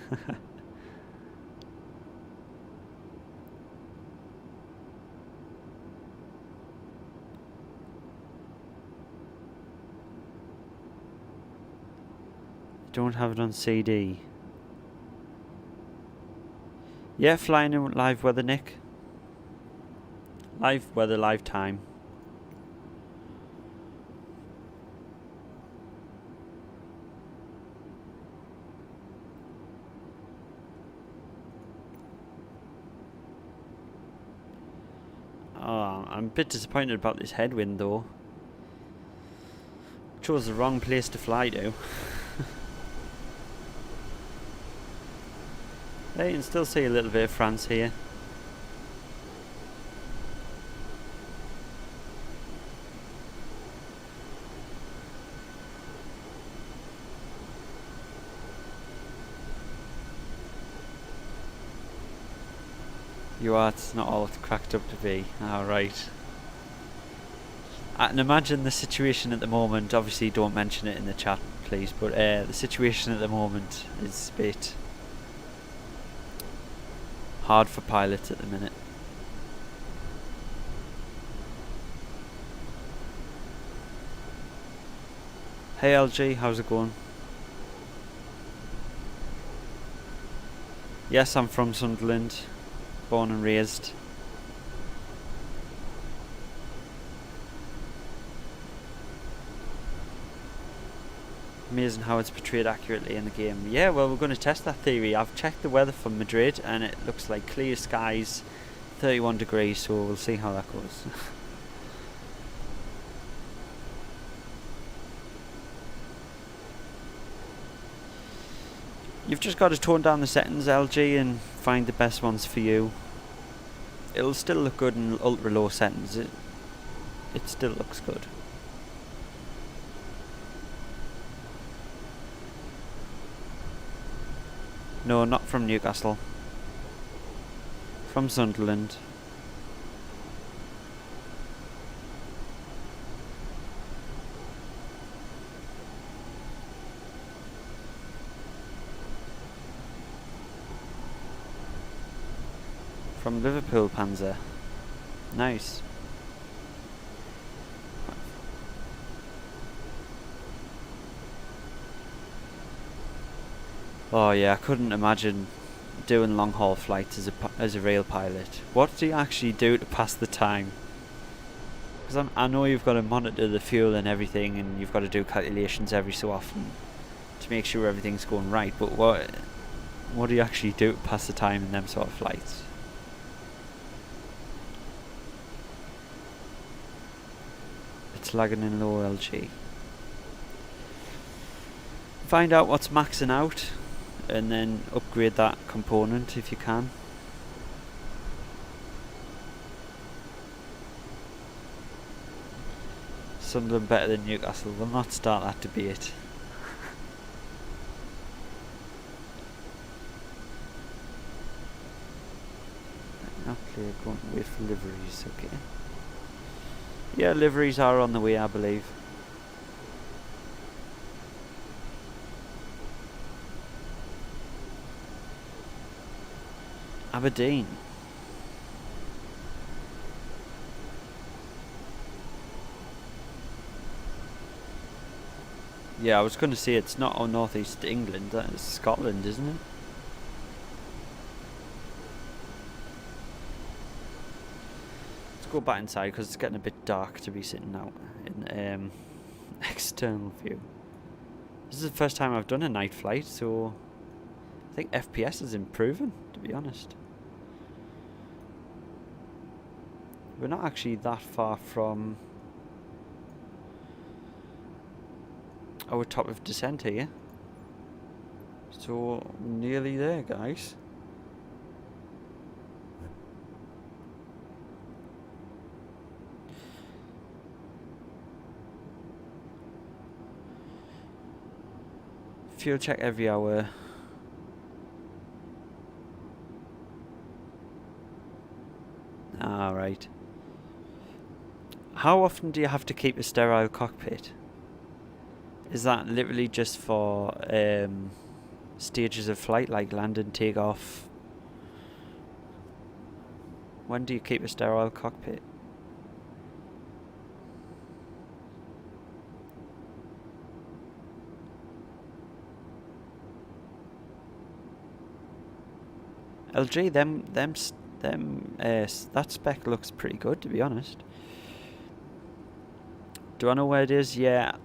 Don't have it on CD. Yeah, flying in live weather, Nick. Live weather, live time. Oh, I'm a bit disappointed about this headwind though. Chose the wrong place to fly to. You can still see a little bit of France here. You are, it's not all it's cracked up to be. Alright. I can imagine the situation at the moment, obviously don't mention it in the chat please, but the situation at the moment is a bit hard for pilots at the minute. Hey LG, how's it going? Yes, I'm from Sunderland, born and raised. Amazing how it's portrayed accurately in the game. Yeah, well, we're going to test that theory. I've checked the weather for Madrid and it looks like clear skies, 31 degrees, so we'll see how that goes. You've just got to tone down the settings, LG, and find the best ones for you. It'll still look good in ultra low settings. It still looks good. No, not from Newcastle. From Sunderland. From Liverpool, Panzer. Nice. Oh yeah, I couldn't imagine doing long haul flights as a rail pilot. What do you actually do to pass the time? Because I know you've got to monitor the fuel and everything, and you've got to do calculations every so often to make sure everything's going right. But what do you actually do to pass the time in them sort of flights? what's lagging in low LG. Find out what's maxing out and then upgrade that component if you can. Sunderland better than Newcastle. We'll not start that debate. Not clear, going to wait for liveries, okay. Yeah, liveries are on the way, I believe. Aberdeen. Yeah, I was going to say it's not on northeast England, that is Scotland, isn't it? Let's go back inside because it's getting a bit dark to be sitting out in external view. This is the first time I've done a night flight, so I think FPS is improving, to be honest. We're not actually that far from our top of descent here, so nearly there, guys. Fuel check every hour. Alright. How often do you have to keep a sterile cockpit? Is that literally just for stages of flight, like land and take off? When do you keep a sterile cockpit? LG, that spec looks pretty good, to be honest. Do I know where it is? Yeah,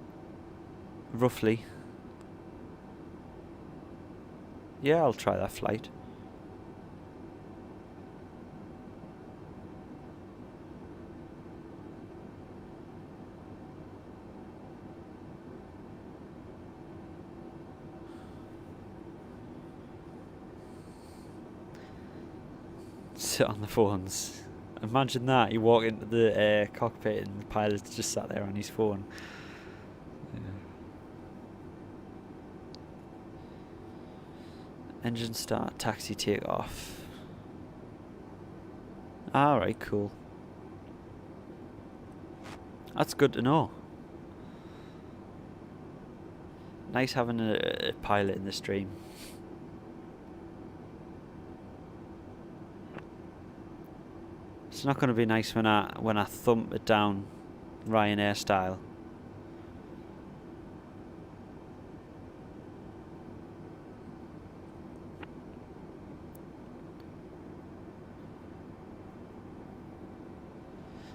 roughly. Yeah, I'll try that flight. Sit on the phones. Imagine that, you walk into the cockpit and the pilot's just sat there on his phone. Yeah. Engine start, taxi take off. Alright, cool. That's good to know. Nice having a pilot in the stream. It's not going to be nice when I thump it down Ryanair style.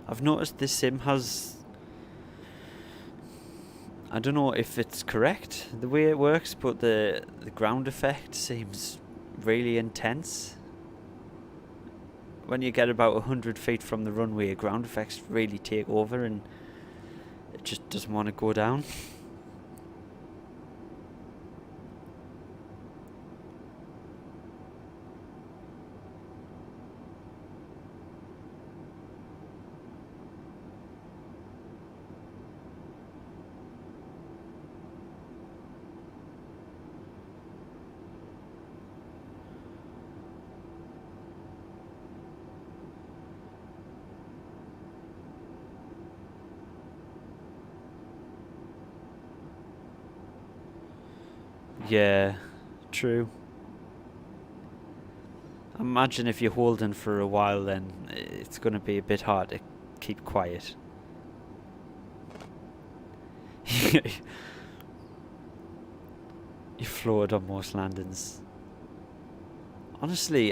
I've noticed this sim has, I don't know if it's correct the way it works, but the ground effect seems really intense. When you get about 100 feet from the runway, ground effects really take over and it just doesn't want to go down. Yeah, true. Imagine if you're holding for a while, then it's going to be a bit hard to keep quiet. You floated on most landings. Honestly,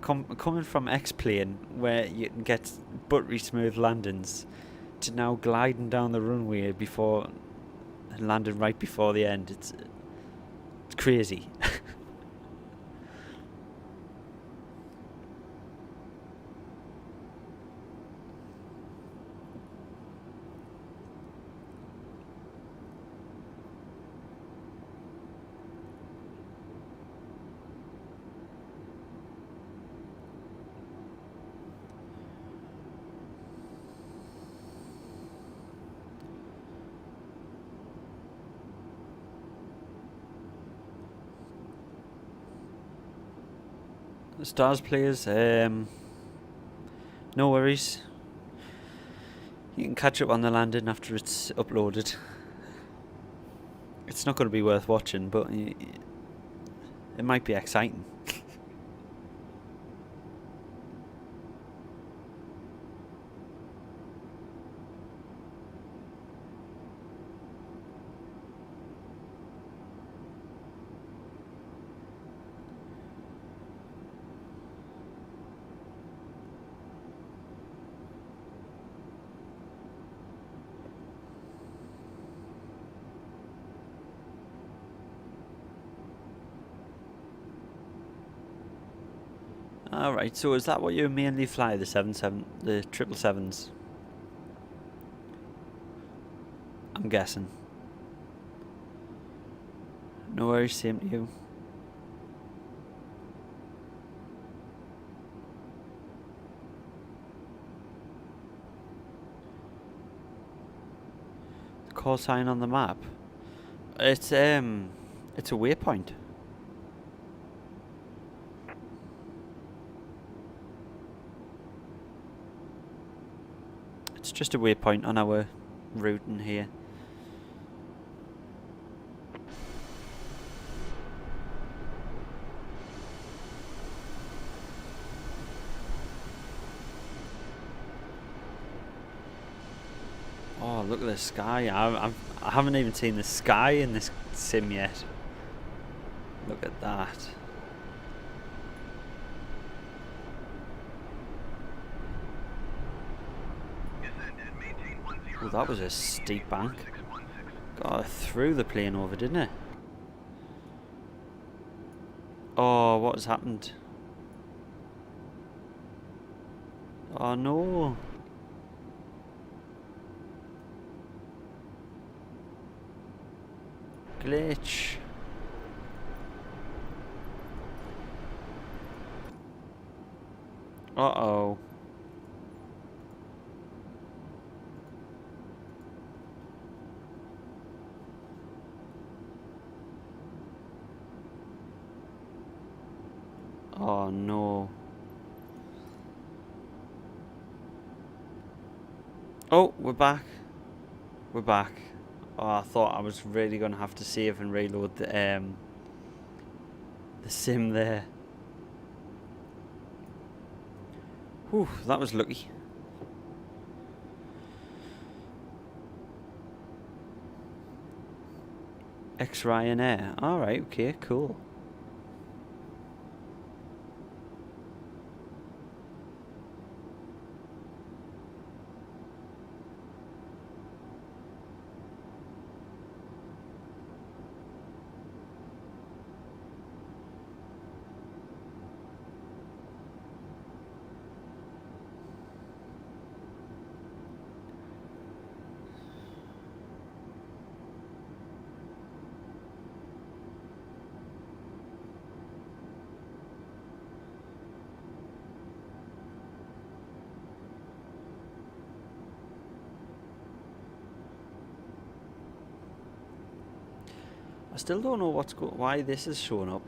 coming from X-Plane, where you can get buttery smooth landings, to now gliding down the runway before and landing right before the end, it's crazy. Stars players, no worries. You can catch up on the landing after it's uploaded. It's not going to be worth watching, but it might be exciting. Alright, so is that what you mainly fly, the 777s? I'm guessing. No worries, same to you. The call sign on the map. It's a waypoint. It's just a waypoint on our route in here. Oh, look at the sky. I haven't even seen the sky in this sim yet. Look at that. Oh, that was a steep bank. Got threw the plane over, didn't it? Oh, what has happened? Oh no. Glitch. Uh-oh. Oh no. Oh, we're back. We're back. Oh, I thought I was really going to have to save and reload the sim there. Whew, that was lucky. Ryanair. Alright, okay, cool. I still don't know why this is showing up.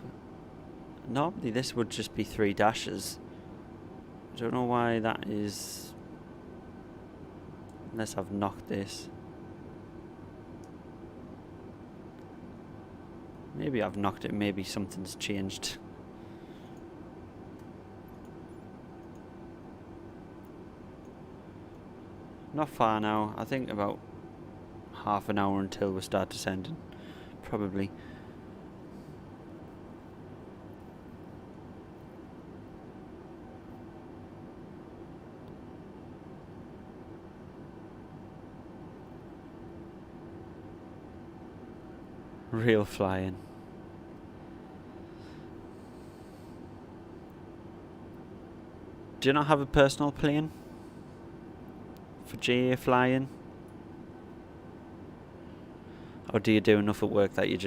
Normally this would just be 3 dashes. I don't know why that is. Unless I've knocked this. Maybe I've knocked it, maybe something's changed. Not far now, I think about half an hour until we start descending. Probably. Real flying. Do you not have a personal plane for GA flying? Or do you do enough at work that you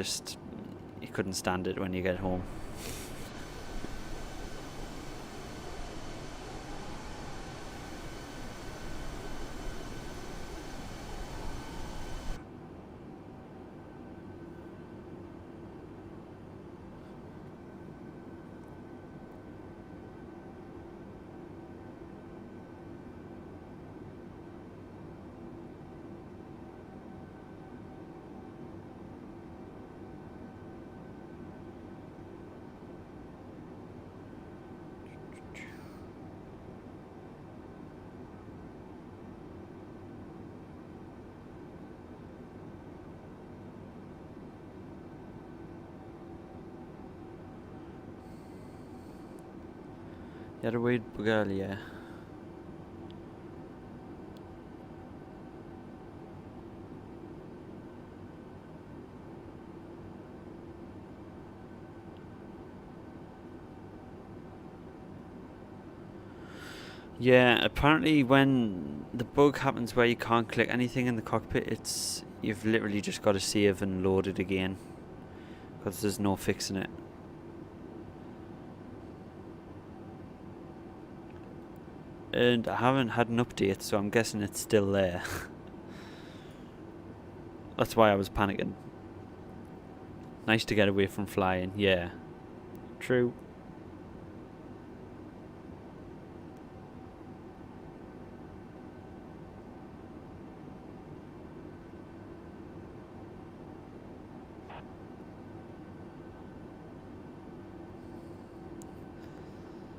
couldn't stand it when you get home? You had a weird bug earlier. Yeah, apparently when the bug happens where you can't click anything in the cockpit, you've literally just got to save and load it again, because there's no fixing it. And I haven't had an update, so I'm guessing it's still there. That's why I was panicking. Nice to get away from flying, yeah. True.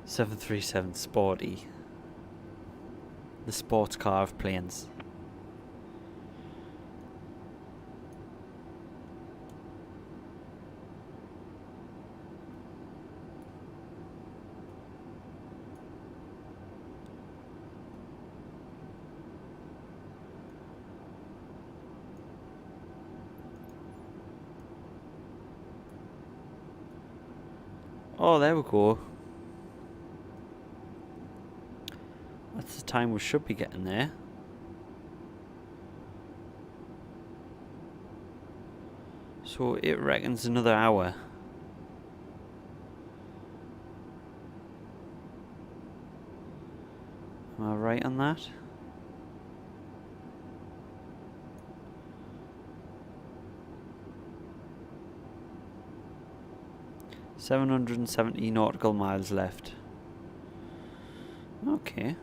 (737) Sporty. The sports car of planes. Oh, there we go. That's the time we should be getting there. So it reckons another hour. Am I right on that? (770 nautical miles left). Okay.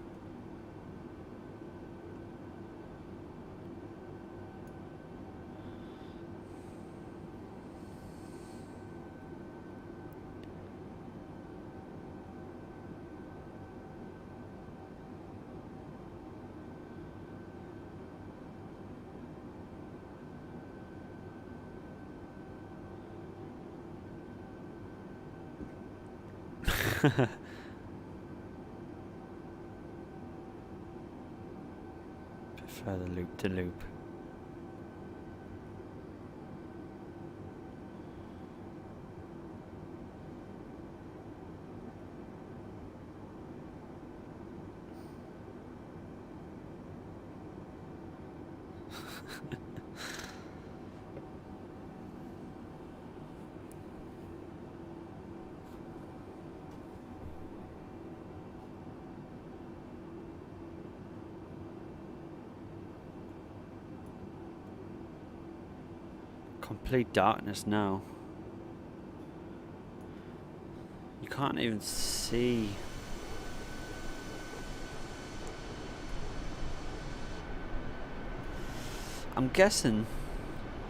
Prefer the loop to loop. Complete darkness now. You can't even see. I'm guessing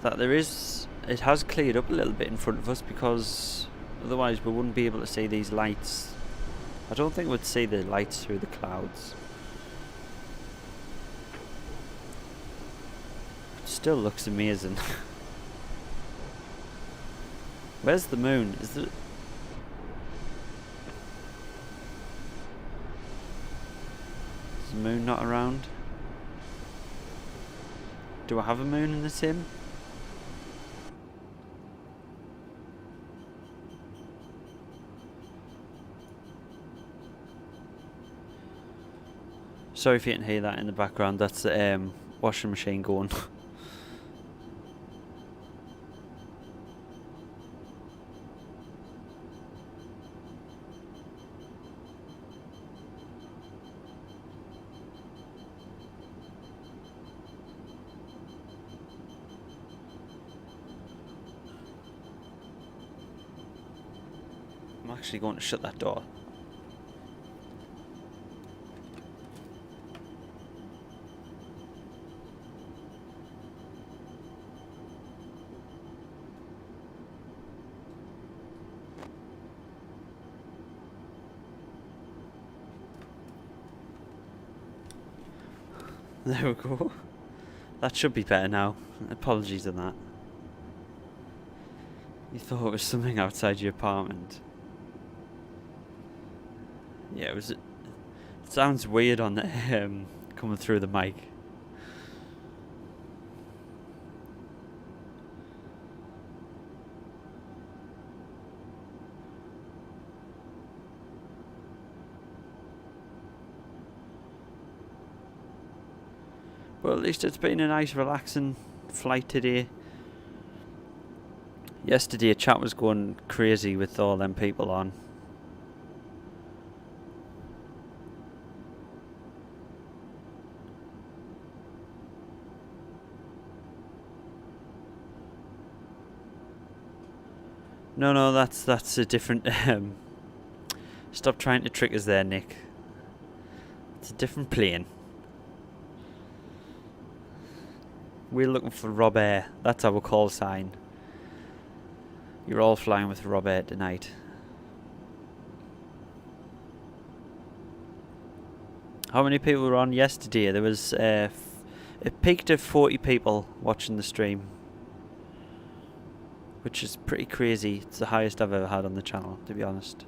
that it has cleared up a little bit in front of us, because otherwise we wouldn't be able to see these lights. I don't think we'd see the lights through the clouds. It still looks amazing. Where's the moon? Is the moon not around? Do I have a moon in the sim? Sorry if you didn't hear that in the background. That's the washing machine going. I'm actually going to shut that door. There we go. That should be better now. Apologies on that. You thought it was something outside your apartment. Yeah, it sounds weird on the coming through the mic. Well, at least it's been a nice relaxing flight today. Yesterday chat was going crazy with all them people on. No, that's a different stop trying to trick us there, Nick. It's a different plane. We're looking for Rob Air. That's our call sign. You're all flying with Rob Air tonight. How many people were on yesterday? There was it peaked at 40 people watching the stream, which is pretty crazy. It's the highest I've ever had on the channel, to be honest.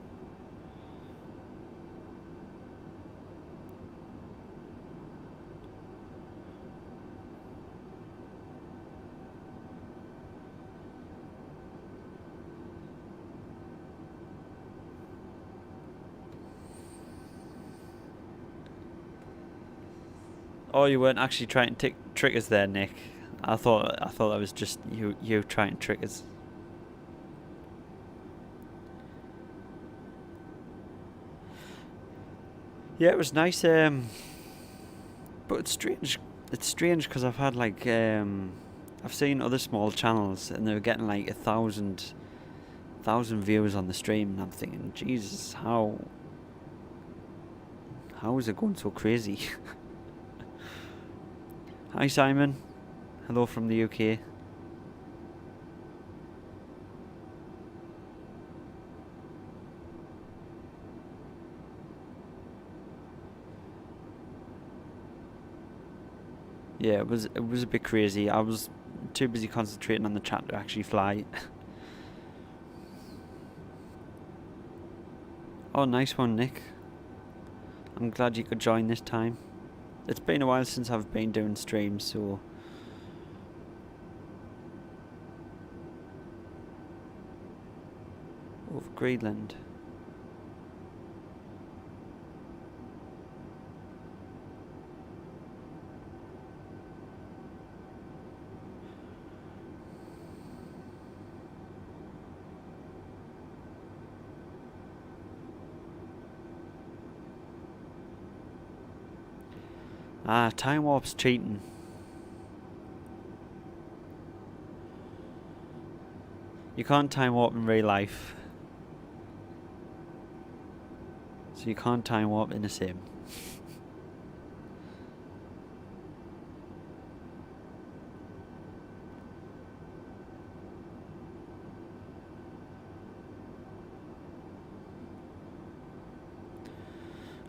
Oh, you weren't actually trying to trick us there, Nick. I thought that was just you trying to trick us. Yeah, it was nice. But it's strange. It's strange because I've had like I've seen other small channels and they're getting like 1,000 views on the stream, and I'm thinking, Jesus, how is it going so crazy? Hi Simon, hello from the UK. Yeah, it was a bit crazy. I was too busy concentrating on the chat to actually fly. Oh, nice one, Nick. I'm glad you could join this time. It's been a while since I've been doing streams, so over Greenland. Ah, time warp's cheating. You can't time warp in real life, so you can't time warp in a sim.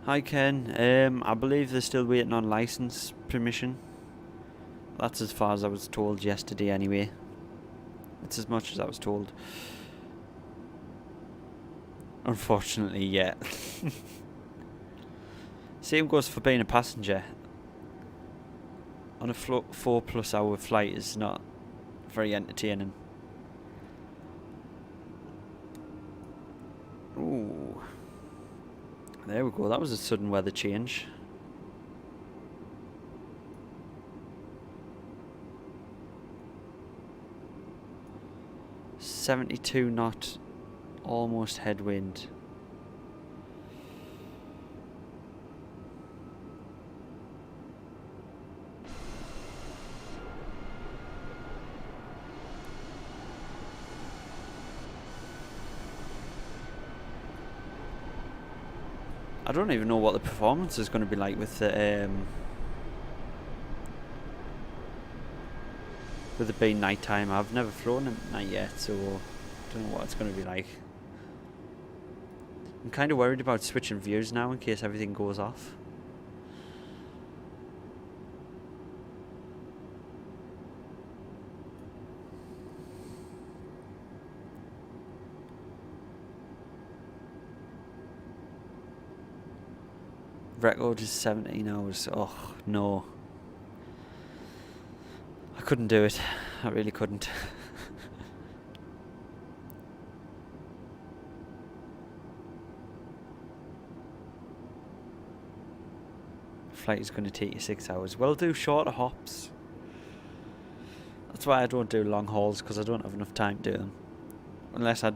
Hi Ken, I believe they're still waiting on license permission. That's as far as I was told yesterday anyway. It's as much as I was told. Unfortunately, yeah. Same goes for being a passenger. On a 4+ hour flight is not very entertaining. Ooh. There we go, that was a sudden weather change. .72 knot, almost headwind. I don't even know what the performance is going to be like with the with it being night time. I've never flown at night yet, so I don't know what it's going to be like. I'm kind of worried about switching views now in case everything goes off. Record is 17 hours. Oh, no. I couldn't do it. I really couldn't. Flight is going to take you 6 hours. Well, do shorter hops. That's why I don't do long hauls, because I don't have enough time to do them. Unless I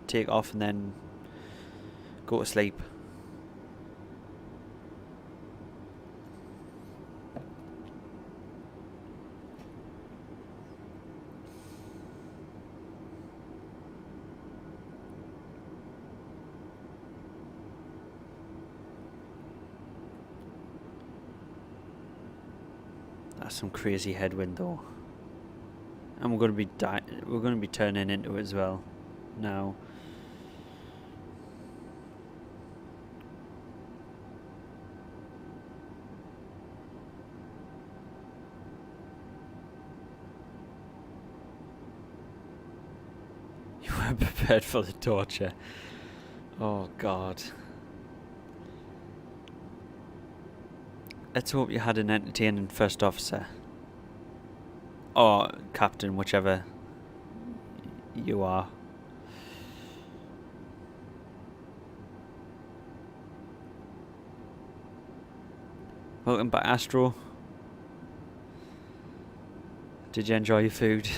take off and then go to sleep. That's some crazy headwind though. And we're going to be turning into it as well now. You weren't prepared for the torture. Oh God. Let's hope you had an entertaining first officer. Or captain, whichever you are. Welcome back, Astro. Did you enjoy your food?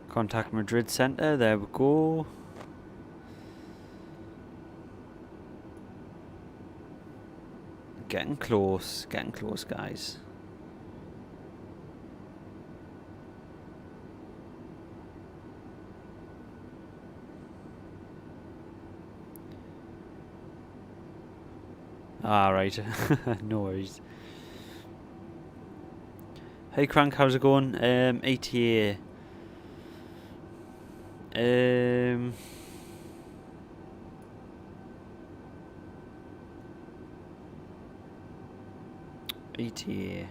Contact Madrid Centre, there we go. Getting close, guys. Alright, no worries. Hey Crank, how's it going? ETA. ETA.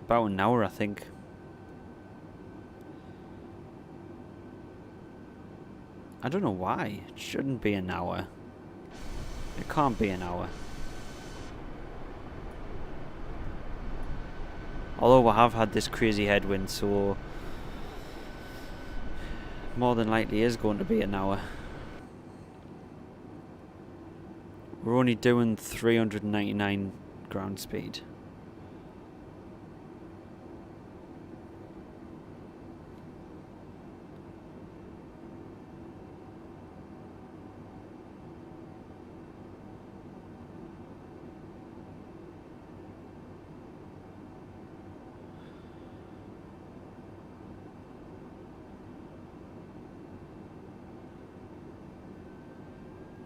About an hour, I think. I don't know why. It shouldn't be an hour. It can't be an hour. Although I have had this crazy headwind, so more than likely is going to be an hour. We're only doing 399 ground speed.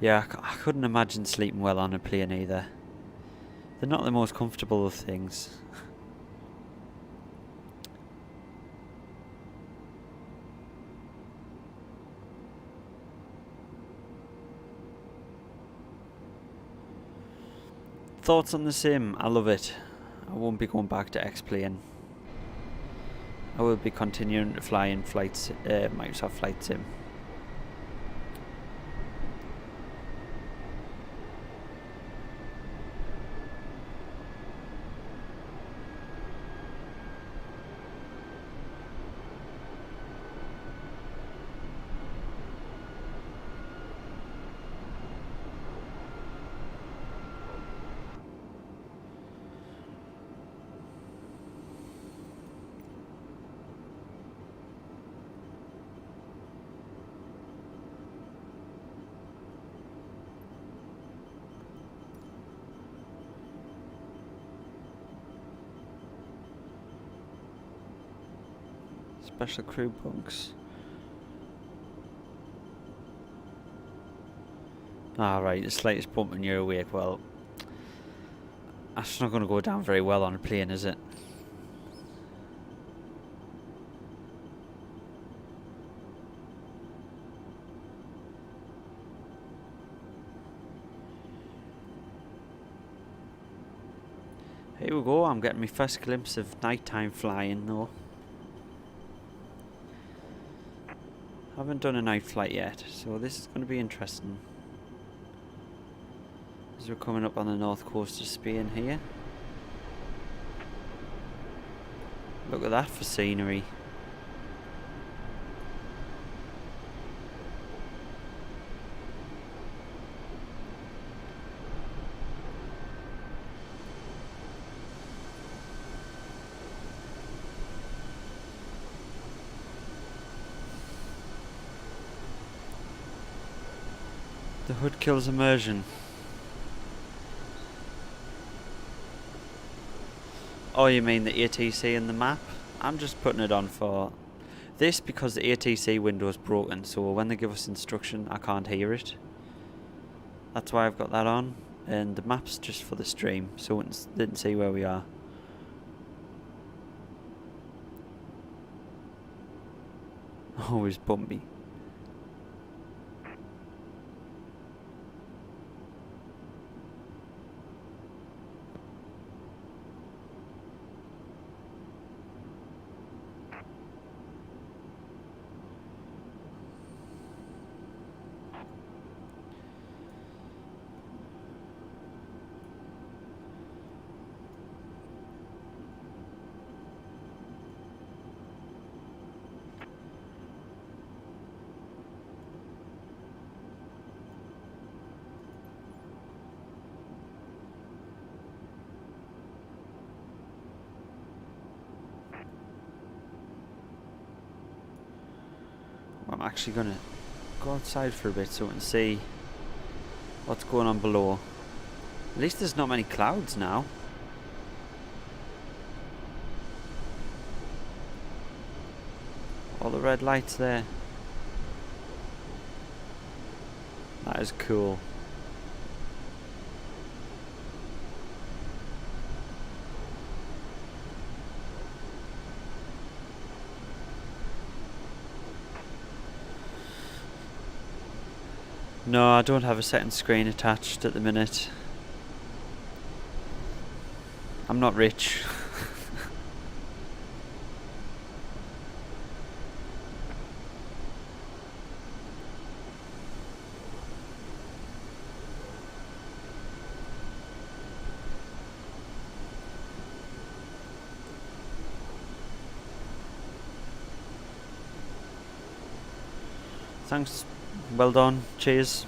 Yeah, I couldn't imagine sleeping well on a plane either. They're not the most comfortable of things. Thoughts on the sim? I love it. I won't be going back to X-Plane. I will be continuing to fly in Microsoft Flight Sim. Special crew bunks. Alright, the slightest bump and you're awake. Well, that's not going to go down very well on a plane, is it? Here we go, I'm getting my first glimpse of nighttime flying though. Haven't done a night flight yet, so this is going to be interesting. As we're coming up on the north coast of Spain here. Look at that for scenery. The hood kills immersion. Oh, you mean the ATC and the map? I'm just putting it on for this because the ATC window is broken, so when they give us instruction I can't hear it. That's why I've got that on, and the map's just for the stream, so we didn't see where we are. Always bumpy. I'm actually going to go outside for a bit so we can see what's going on below. At least there's not many clouds now. All the red lights there. That is cool. No, I don't have a second screen attached at the minute. I'm not rich. Thanks. Well done. Cheers.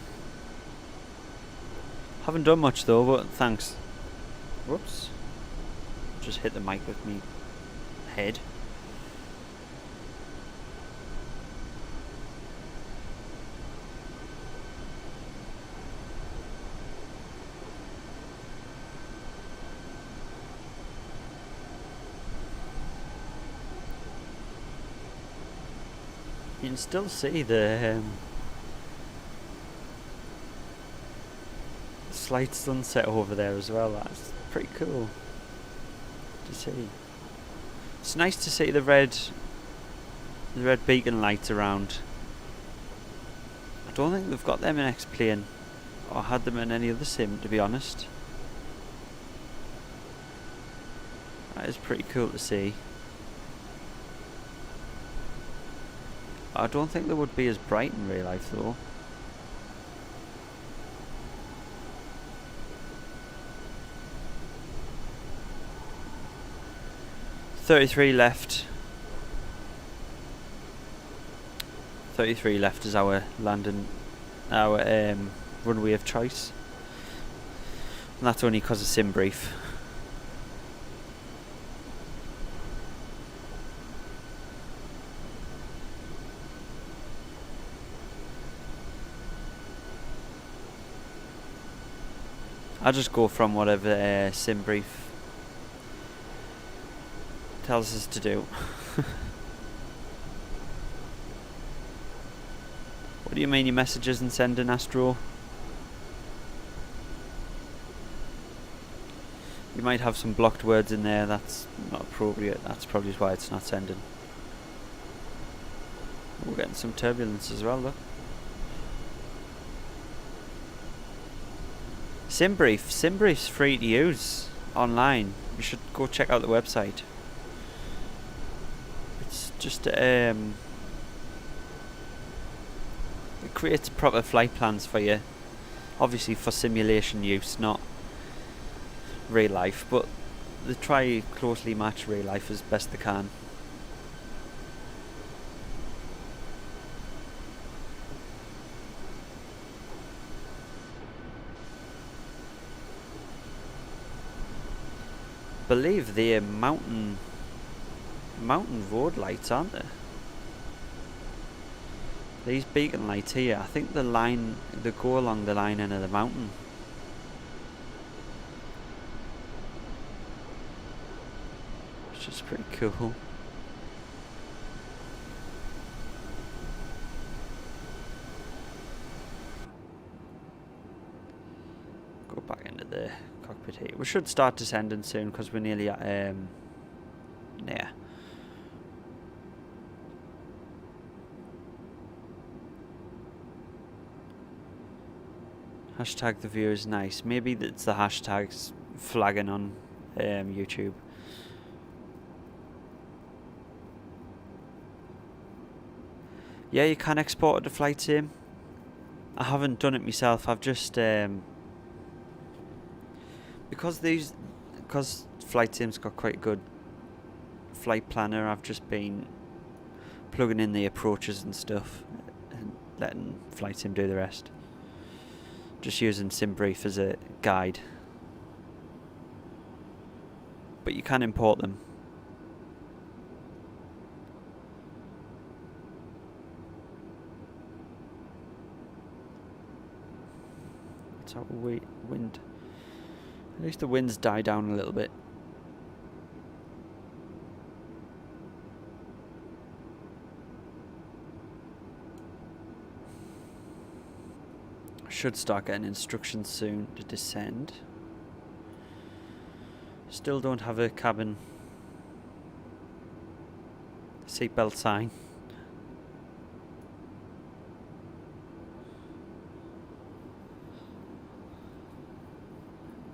Haven't done much though, but thanks. Whoops. Just hit the mic with me head. You can still see the slight sunset over there as well. That's pretty cool to see. It's nice to see the red beacon lights around. I don't think they've got them in X-Plane or had them in any other sim, to be honest. That is pretty cool to see. I don't think they would be as bright in real life though. .33 left. 33 left is our landing, our runway of choice, and that's only because of sim brief. I just go from whatever sim brief tells us to do. What do you mean your message isn't sending, Astro? You might have some blocked words in there, that's not appropriate, that's probably why it's not sending. We're getting some turbulence as well, look. SimBrief's free to use online. You should go check out the website. It's just it creates proper flight plans for you. Obviously for simulation use, not real life, but they try closely match real life as best they can. Believe they're mountain road lights, aren't they? These beacon lights here, I think they go along the line end of the mountain. Which is pretty cool. Go back into the cockpit here. We should start descending soon because we're nearly at there. Hashtag the view is nice. Maybe it's the hashtags flagging on YouTube. Yeah, you can export it to flight sim. I haven't done it myself. I've just because flight sim's got quite good flight planner. I've just been plugging in the approaches and stuff and letting flight sim do the rest. Just using SimBrief as a guide. But you can import them. It's out of wind. At least the winds die down a little bit. Should start getting instructions soon to descend. Still don't have a cabin seatbelt sign.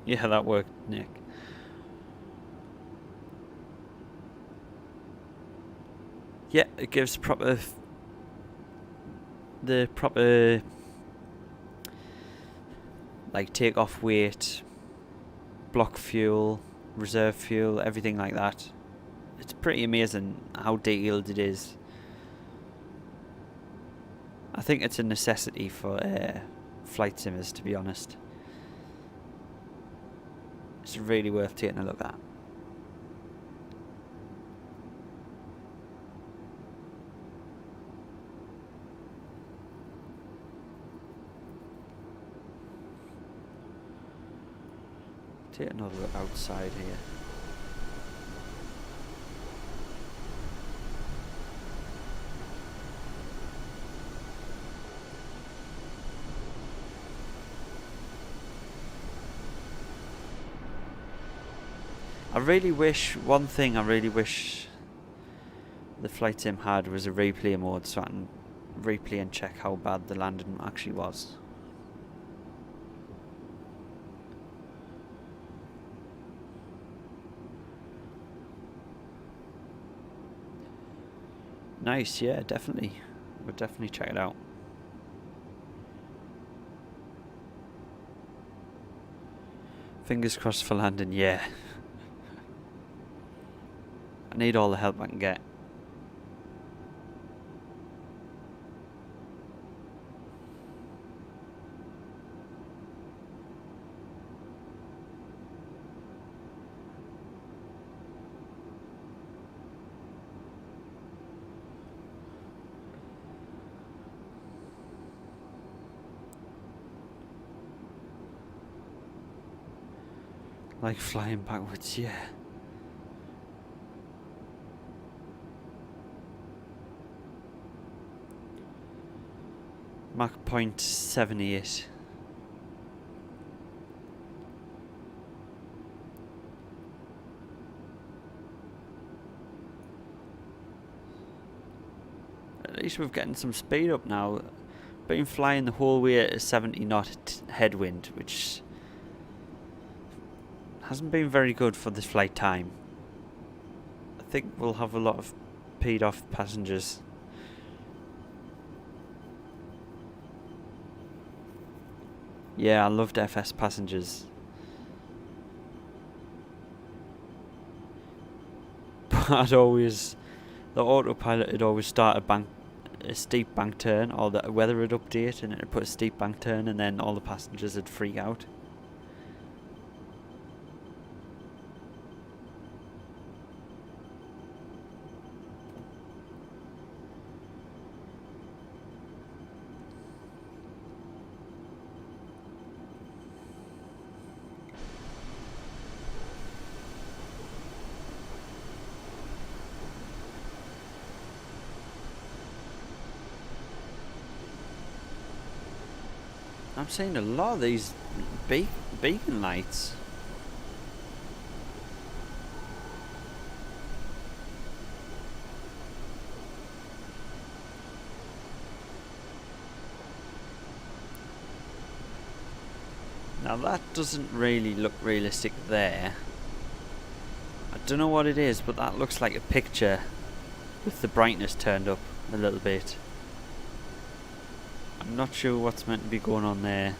Yeah, that worked, Nick. Yeah, it gives the proper like takeoff weight, block fuel, reserve fuel, everything like that. It's pretty amazing how detailed it is. I think it's a necessity for flight simmers, to be honest. It's really worth taking a look at. Take another look outside here. One thing I really wish the flight sim had was a replay mode so I can replay and check how bad the landing actually was. Nice, yeah, definitely. We'll definitely check it out. Fingers crossed for landing, yeah. I need all the help I can get. Like flying backwards, yeah. Mach 0.78. At least we're getting some speed up now. Been flying the whole way at a 70 knot headwind, which Hasn't been very good for this flight time. I think we'll have a lot of paid off passengers. Yeah, I loved FS passengers. But the autopilot would always start a steep bank turn, or the weather would update and it'd put a steep bank turn, and then all the passengers would freak out. I'm seeing a lot of these beacon lights. Now that doesn't really look realistic there. I don't know what it is, but that looks like a picture with the brightness turned up a little bit. I'm not sure what's meant to be going on there.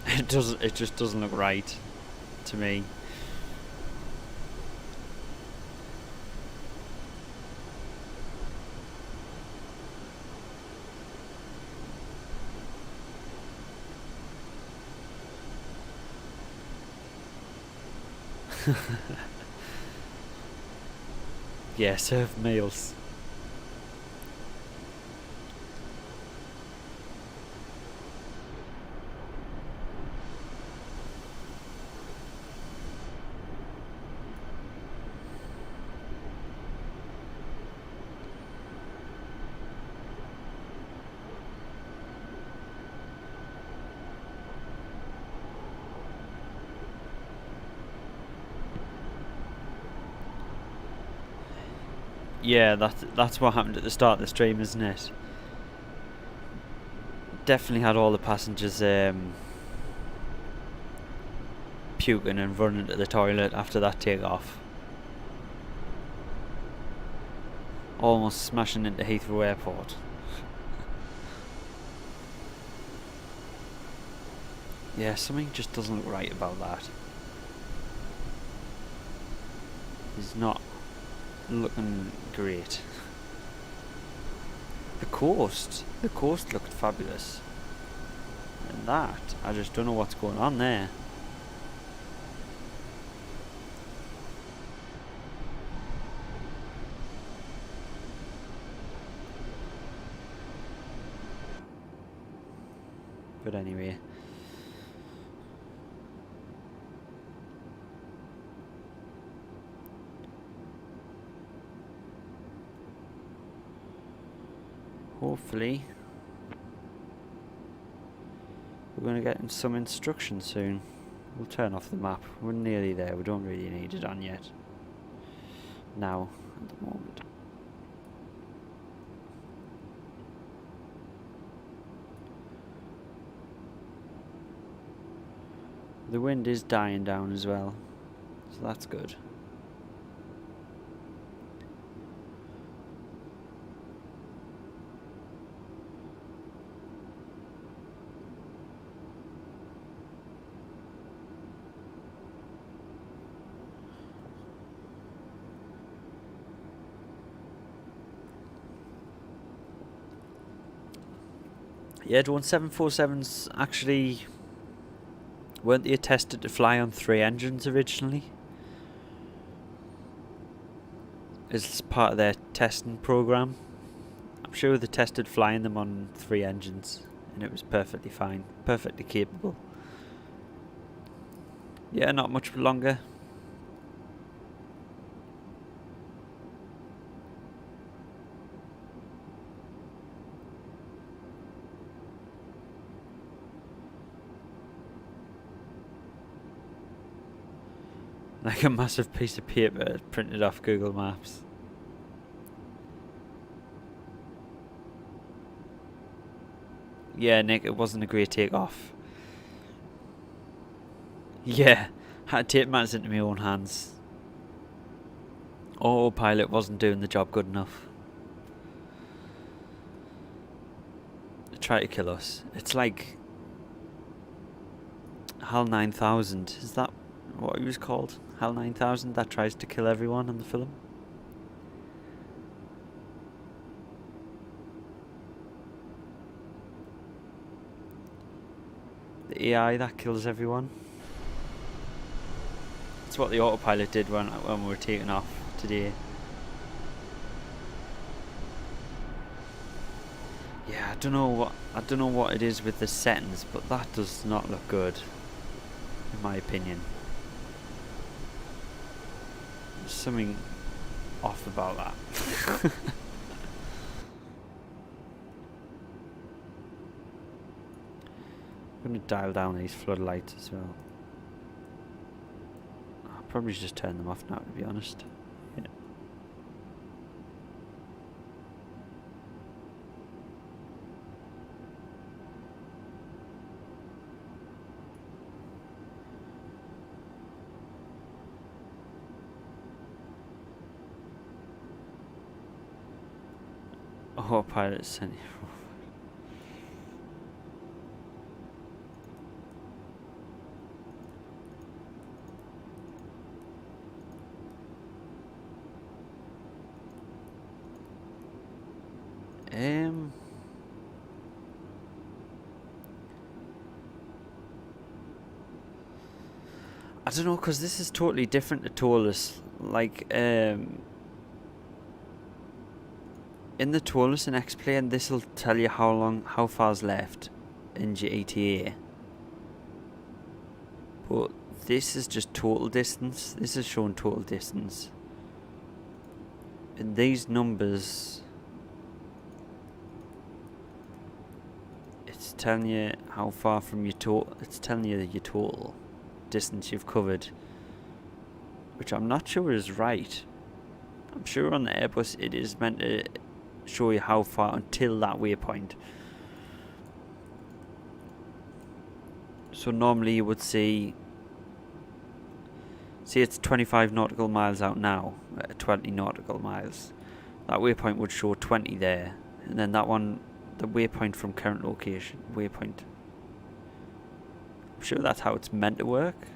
It just doesn't look right to me. Yeah, serve meals. Yeah, that's what happened at the start of the stream, isn't it? Definitely had all the passengers puking and running to the toilet after that takeoff. Almost smashing into Heathrow Airport. Yeah, something just doesn't look right about that. It's not looking great. The coast looked fabulous. And that, I just don't know what's going on there. But anyway. Hopefully we're going to get some instruction soon. We'll turn off the map. We're nearly there. We don't really need it on yet. Now, at the moment. The wind is dying down as well, so that's good. Yeah, the 747s actually weren't they tested to fly on 3 engines originally? As part of their testing program. I'm sure they tested flying them on 3 engines and it was perfectly fine, perfectly capable. Yeah, not much longer. Like a massive piece of paper printed off Google Maps. Yeah, Nick, it wasn't a great takeoff. Yeah, had to take matters into my own hands. Autopilot wasn't doing the job good enough. Try to kill us. It's like HAL 9000. Is that what he was called? HAL 9000 that tries to kill everyone in the film? The AI that kills everyone. That's what the autopilot did when we were taking off today. Yeah, I don't know what it is with the settings, but that does not look good, in my opinion. There's something off about that. I'm going to dial down these floodlights as well. I'll probably just turn them off now, to be honest. Yeah. Autopilot sent you. I don't know, because this is totally different to Toolless. Like, in the Toolless and X-Plane, this will tell you how far's left in your ETA. But this is just total distance. This is showing total distance. And these numbers, it's telling you how far from your total. It's telling you your total distance you've covered, which I'm not sure is right. I'm sure on the Airbus it is meant to show you how far until that waypoint. So normally you would see it's 25 nautical miles out now, 20 nautical miles. That waypoint would show 20 there, and then that one, the waypoint from current location, waypoint. I'm sure that's how it's meant to work.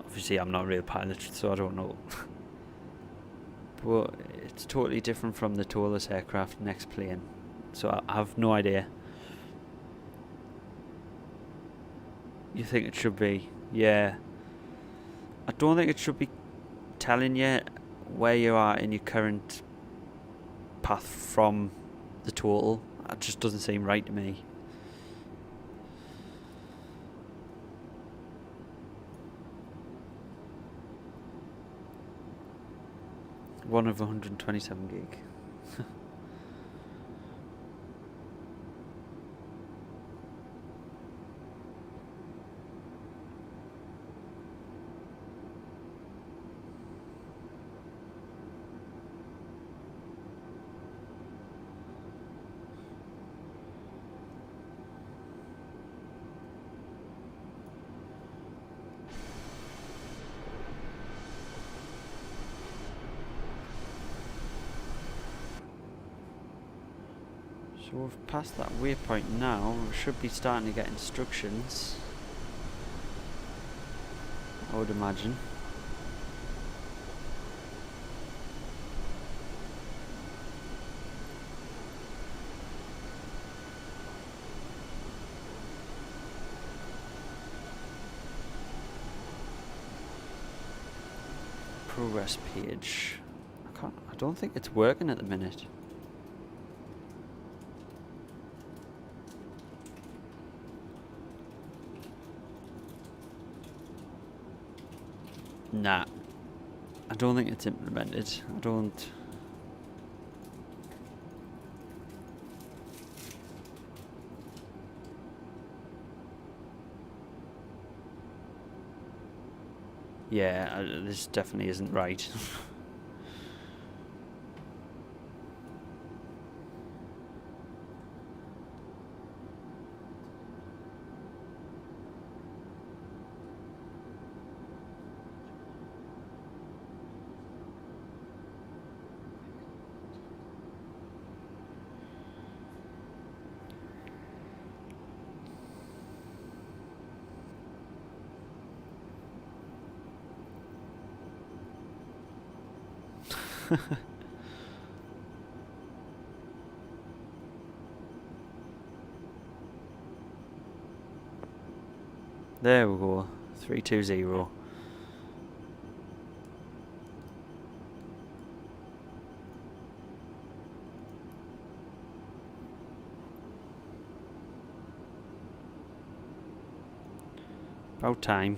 Obviously I'm not a real pilot, so I don't know. But it's totally different from the Toolless aircraft and X-Plane, so I have no idea. You think it should be? Yeah. I don't think it should be telling you where you are in your current path from the total. That just doesn't seem right to me. One of 127 gig. So we've passed that waypoint now. We should be starting to get instructions, I would imagine. Progress page. I don't think it's working at the minute. Nah, I don't think it's implemented. I don't. Yeah, this definitely isn't right. There we go. 320. About time.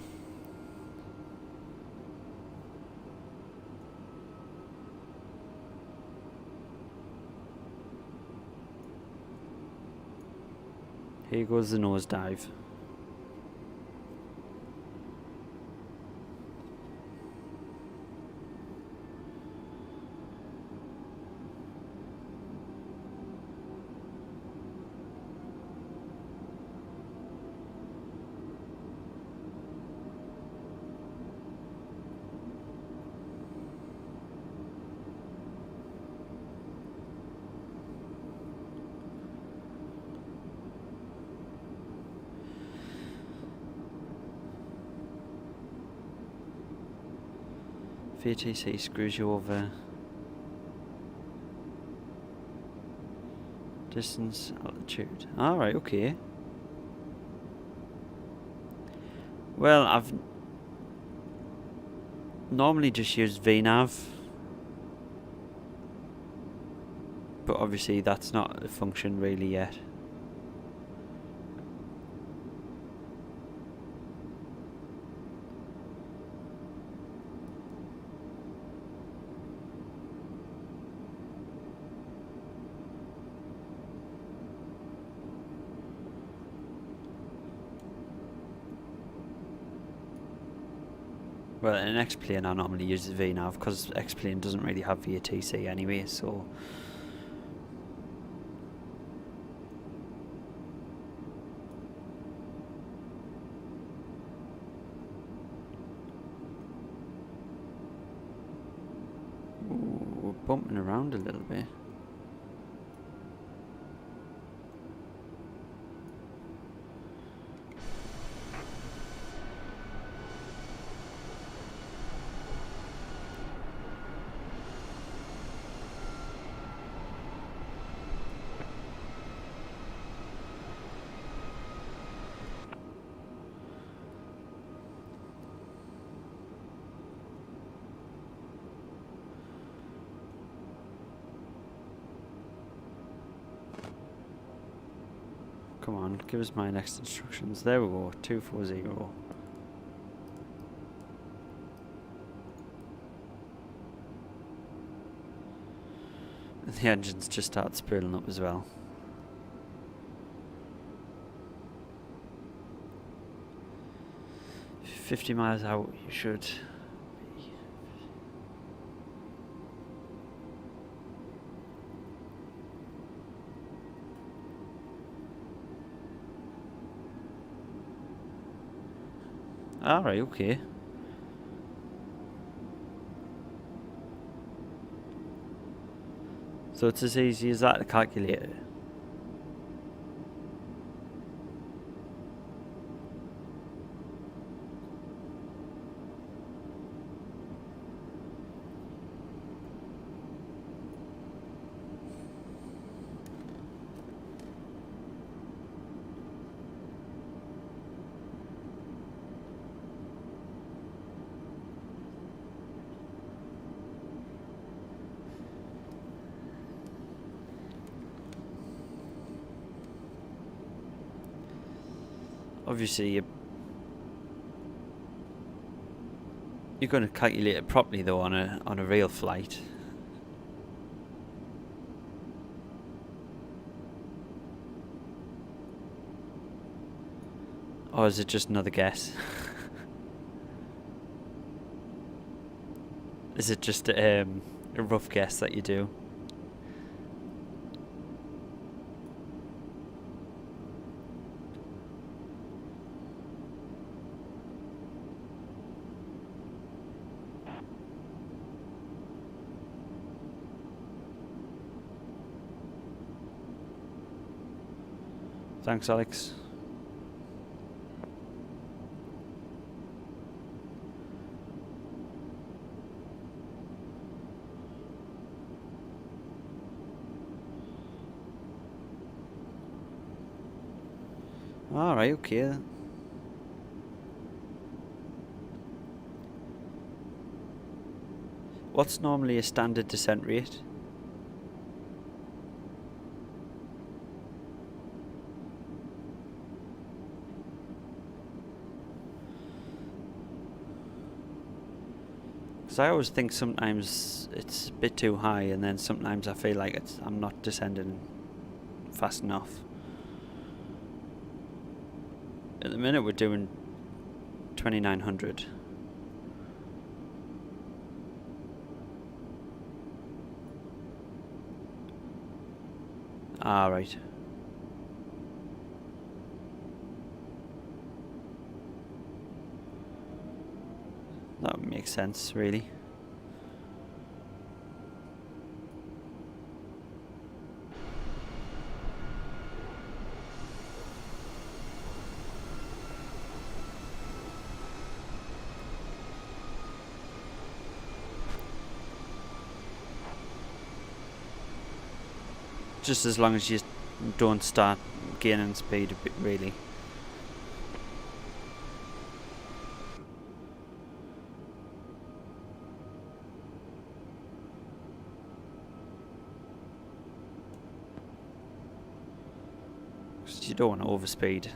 Here goes the nosedive. VTC screws you over. Distance, altitude. Alright, okay. Well, I've normally just used VNav, but obviously that's not a function really yet. Well, in X-Plane I normally use the VNav because X-Plane doesn't really have VTC anyway, so... Ooh, we're bumping around a little bit. Come on, give us my next instructions. There we go, 240. The engines just start spooling up as well. If you're 50 miles out, you should be. Alright, okay. So it's as easy as that to calculate it. Obviously, you're going to calculate it properly though on a real flight. Or is it just another guess? Is it just a rough guess that you do? Thanks, Alex. Alright, okay. What's normally a standard descent rate? Because I always think sometimes it's a bit too high, and then sometimes I feel like I'm not descending fast enough. At the minute we're doing 2900. Ah, right. That would make sense, really. Just as long as you don't start gaining speed a bit, really. Because you don't want to overspeed.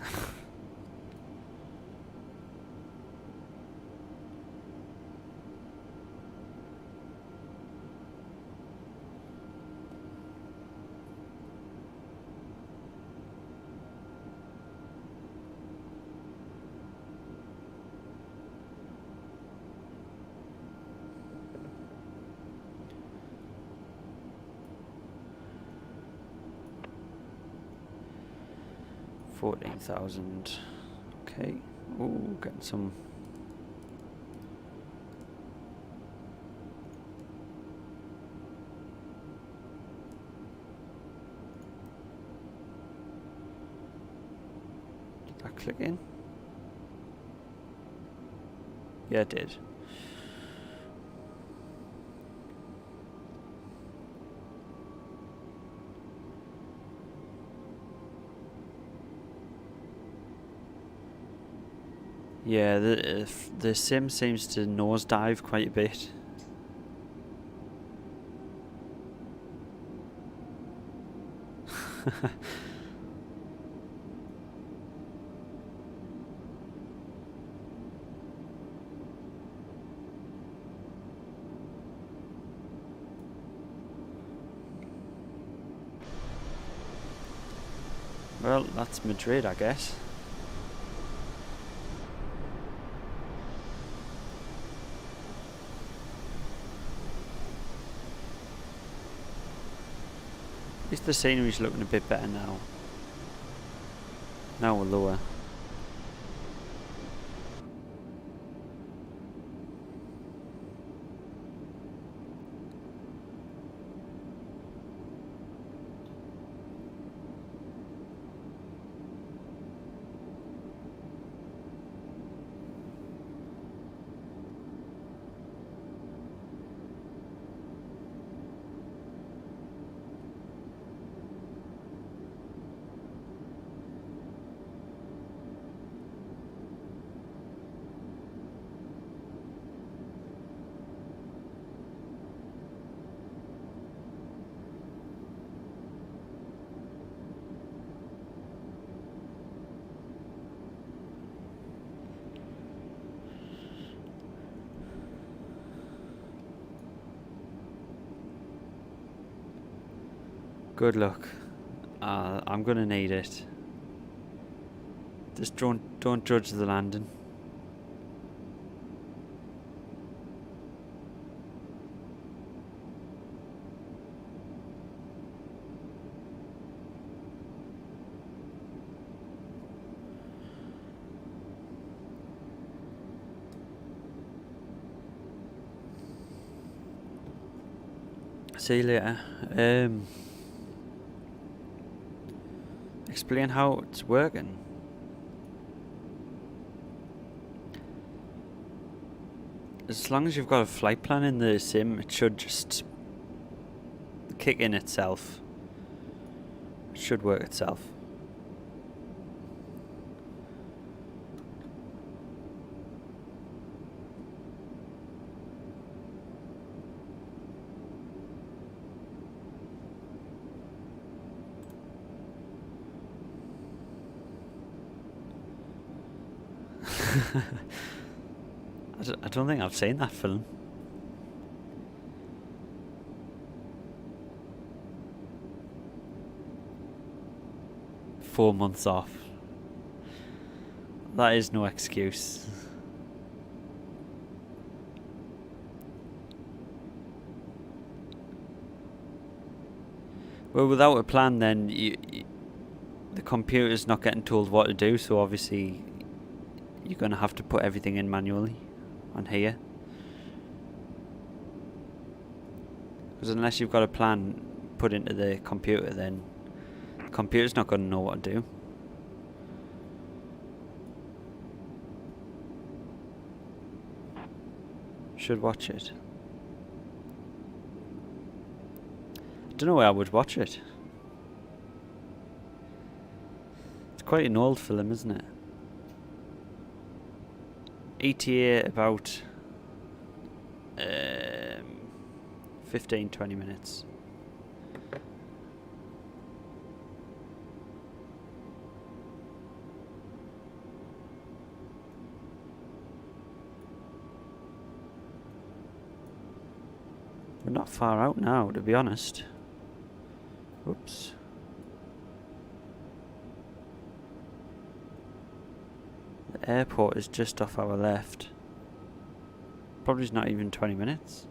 $14,000. Okay. Ooh, getting some. Did that click in? Yeah, it did. Yeah, the sim seems to nosedive quite a bit. Well, that's Madrid, I guess. At least the scenery's looking a bit better now. Now we're lower. Good luck. I'm gonna need it. Just don't judge the landing. See you later. Explain how it's working. As long as you've got a flight plan in the sim, it should just kick in itself. It should work itself. I don't think I've seen that film. "4 months off." That is no excuse. Well, without a plan, then the computer's not getting told what to do, so obviously you're going to have to put everything in manually on here. Because unless you've got a plan put into the computer, then the computer's not going to know what to do. Should watch it. Don't know where I would watch it. It's quite an old film, isn't it? ETA about 15-20 minutes. We're not far out now, to be honest. Whoops. The airport is just off our left. Probably not even 20 minutes.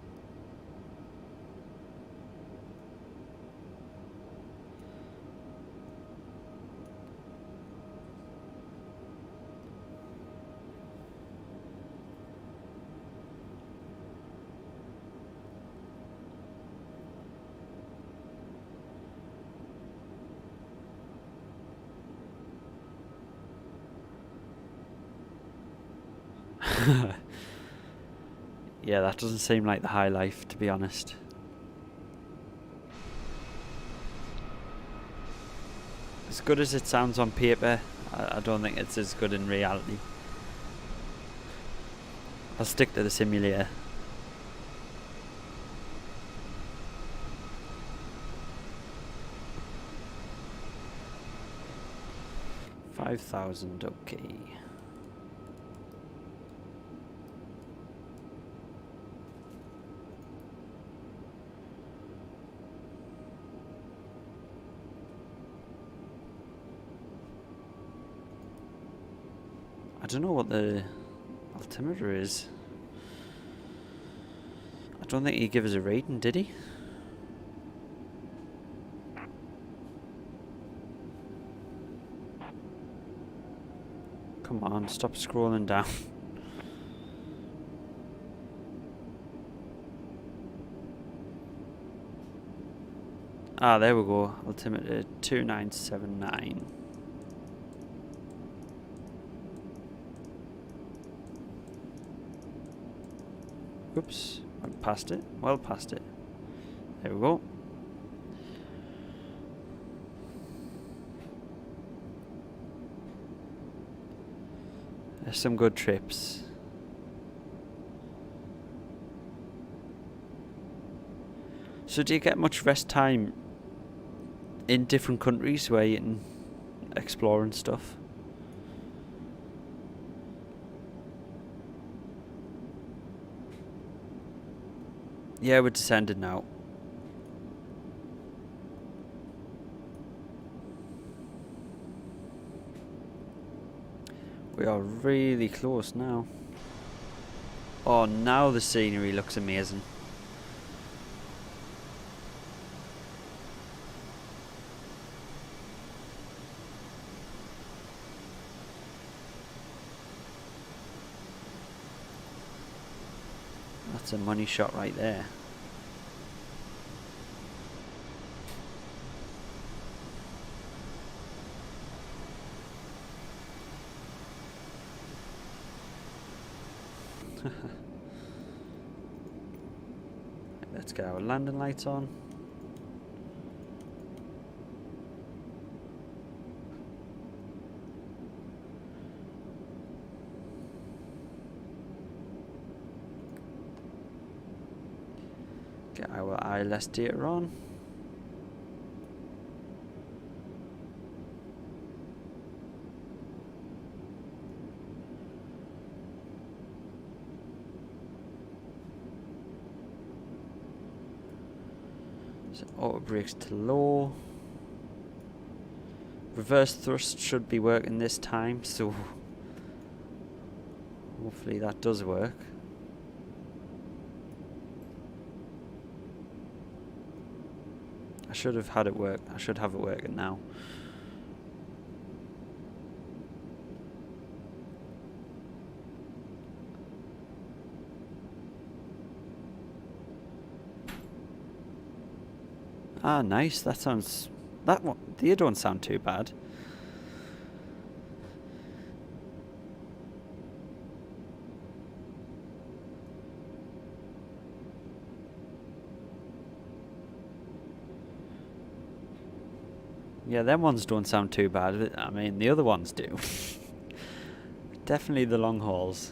Yeah, that doesn't seem like the high life, to be honest. As good as it sounds on paper, I don't think it's as good in reality. I'll stick to the simulator. $5,000, okay. I don't know what the altimeter is. I don't think he gave us a rating, did he? Come on, stop scrolling down. Ah, there we go. Altimeter 2979. Oops, went past it. Well past it. There we go. There's some good trips. So do you get much rest time in different countries where you can explore and stuff? Yeah, we're descending now. We are really close now. Oh, now the scenery looks amazing. That's a money shot right there. Let's get our landing lights on. Get our ILS data on. Set auto brakes to low. Reverse thrust should be working this time, so hopefully that does work. I should have had it work. I should have it working now. Ah, nice. That sounds... That one... They don't sound too bad. Yeah, them ones don't sound too bad. I mean, the other ones do. Definitely the long hauls.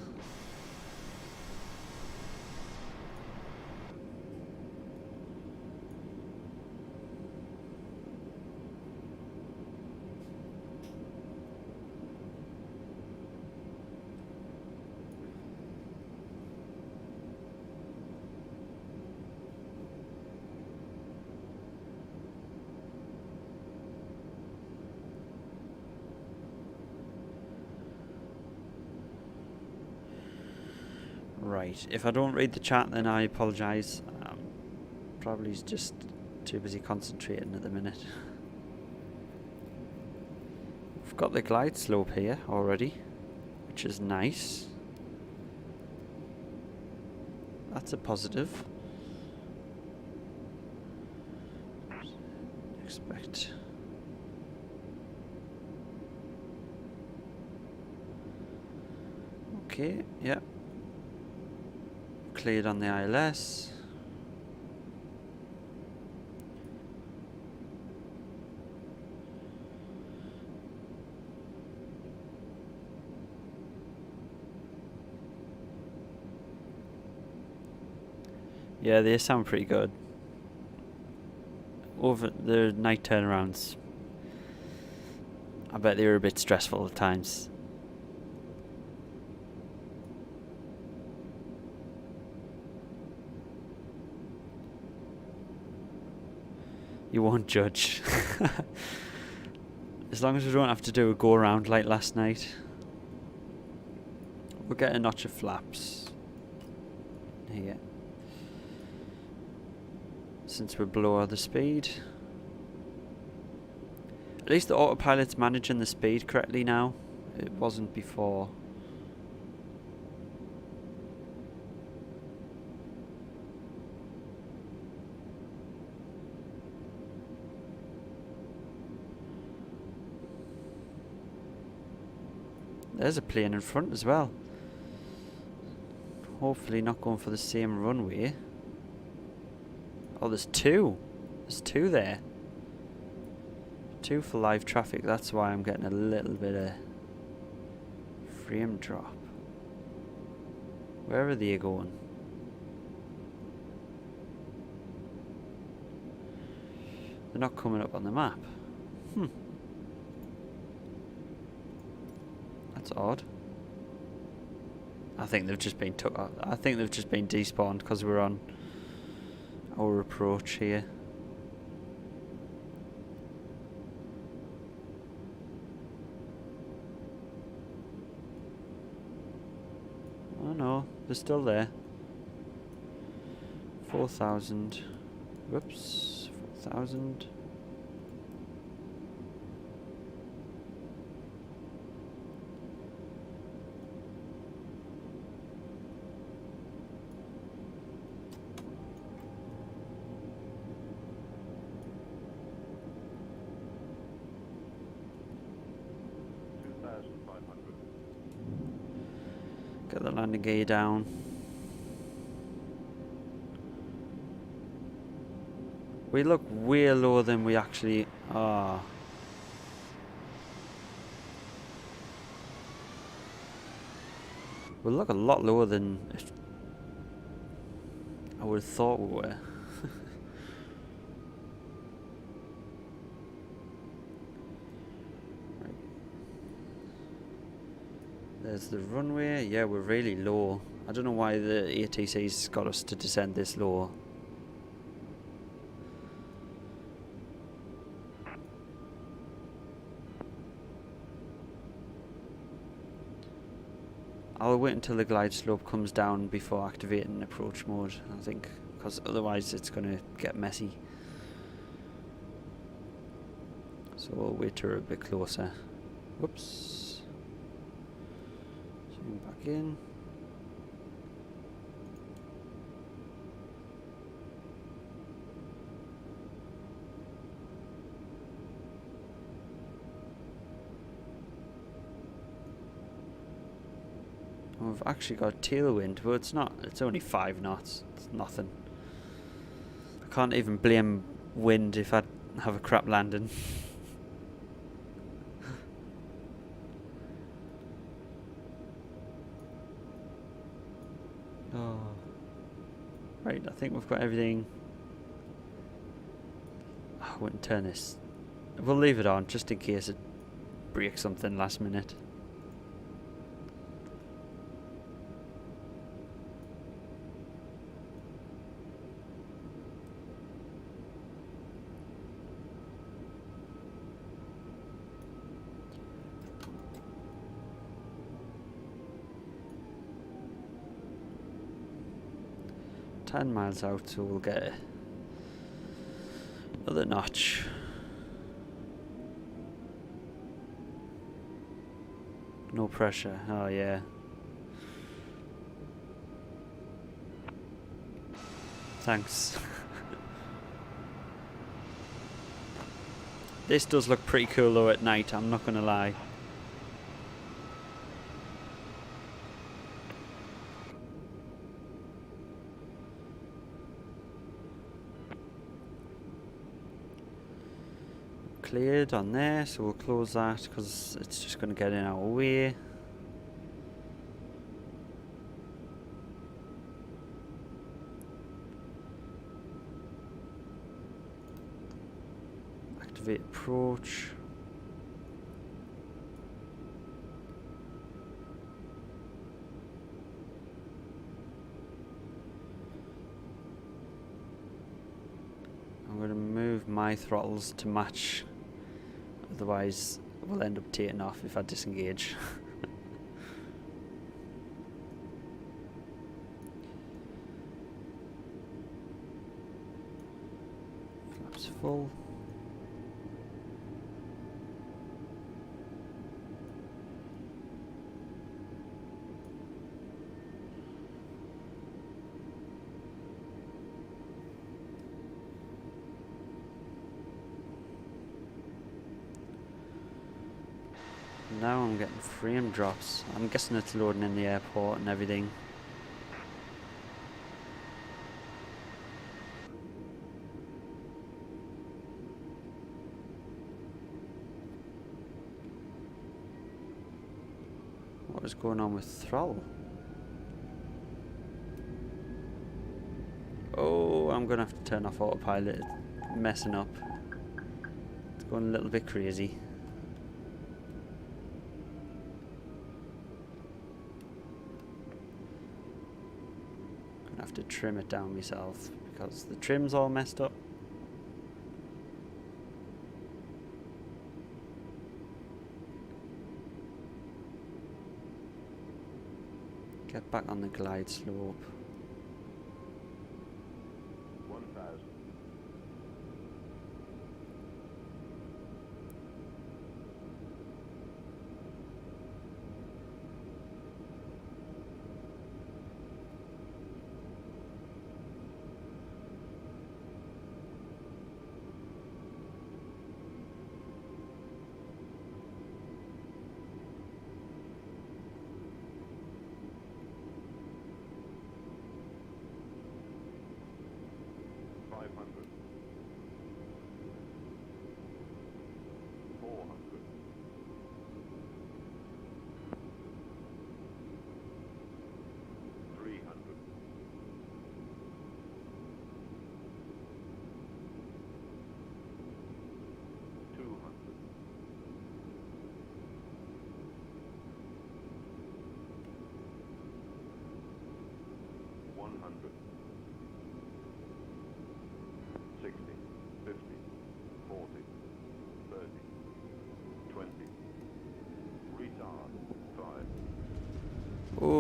Right, if I don't read the chat then I apologise. Probably just too busy concentrating at the minute. We've got the glide slope here already, which is nice. That's a positive. Expect. Okay, yeah. Cleared on the ILS. Yeah, they sound pretty good. Over the night turnarounds, I bet they were a bit stressful at times. You won't judge. As long as we don't have to do a go around like last night. We'll get a notch of flaps here, since we're below the speed. At least the autopilot's managing the speed correctly now. It wasn't before. There's a plane in front as well. Hopefully not going for the same runway. Oh, there's two. There's two there. Two for live traffic. That's why I'm getting a little bit of frame drop. Where are they going? They're not coming up on the map. That's odd. I think they've just been I think they've just been despawned because we're on our approach here. Oh no, they're still there. 4,000. Whoops, 4,000. Get the landing gear down. We look way lower than we actually are. We look a lot lower than I would have thought we were. There's the runway. Yeah, we're really low. I don't know why the ATC's got us to descend this low. I'll wait until the glide slope comes down before activating approach mode, I think, because otherwise it's going to get messy. So we'll wait till we're a bit closer. Whoops. Zoom back in. We've actually got tailwind, but it's not. It's only 5 knots. It's nothing. I can't even blame wind if I have a crap landing. Oh. Right, I think we've got everything. Oh, I wouldn't turn this. We'll leave it on just in case it breaks something last minute. $10 out, so we'll get another notch. No pressure. Oh yeah. Thanks. This does look pretty cool though at night, I'm not gonna lie. Cleared on there, so we'll close that because it's just going to get in our way. Activate approach. I'm going to move my throttles to match. Otherwise, we'll end up taking off if I disengage. Flaps full. Now I'm getting frame drops. I'm guessing it's loading in the airport and everything. What is going on with throttle? Oh, I'm gonna have to turn off autopilot. It's messing up. It's going a little bit crazy. Have to trim it down myself because the trim's all messed up. Get back on the glide slope. 1,000.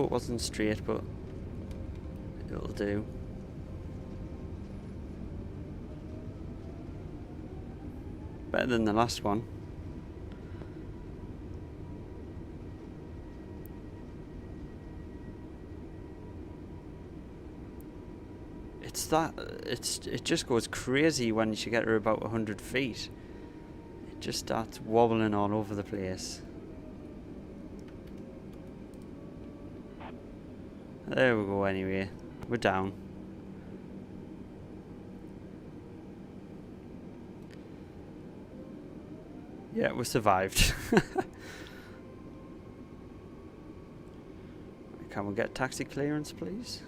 it wasn't straight, but it'll do. Better than the last one. It just goes crazy when you get her about 100 feet. It just starts wobbling all over the place. There we go. Anyway, we're down. Yeah, we survived. Can we get taxi clearance, please?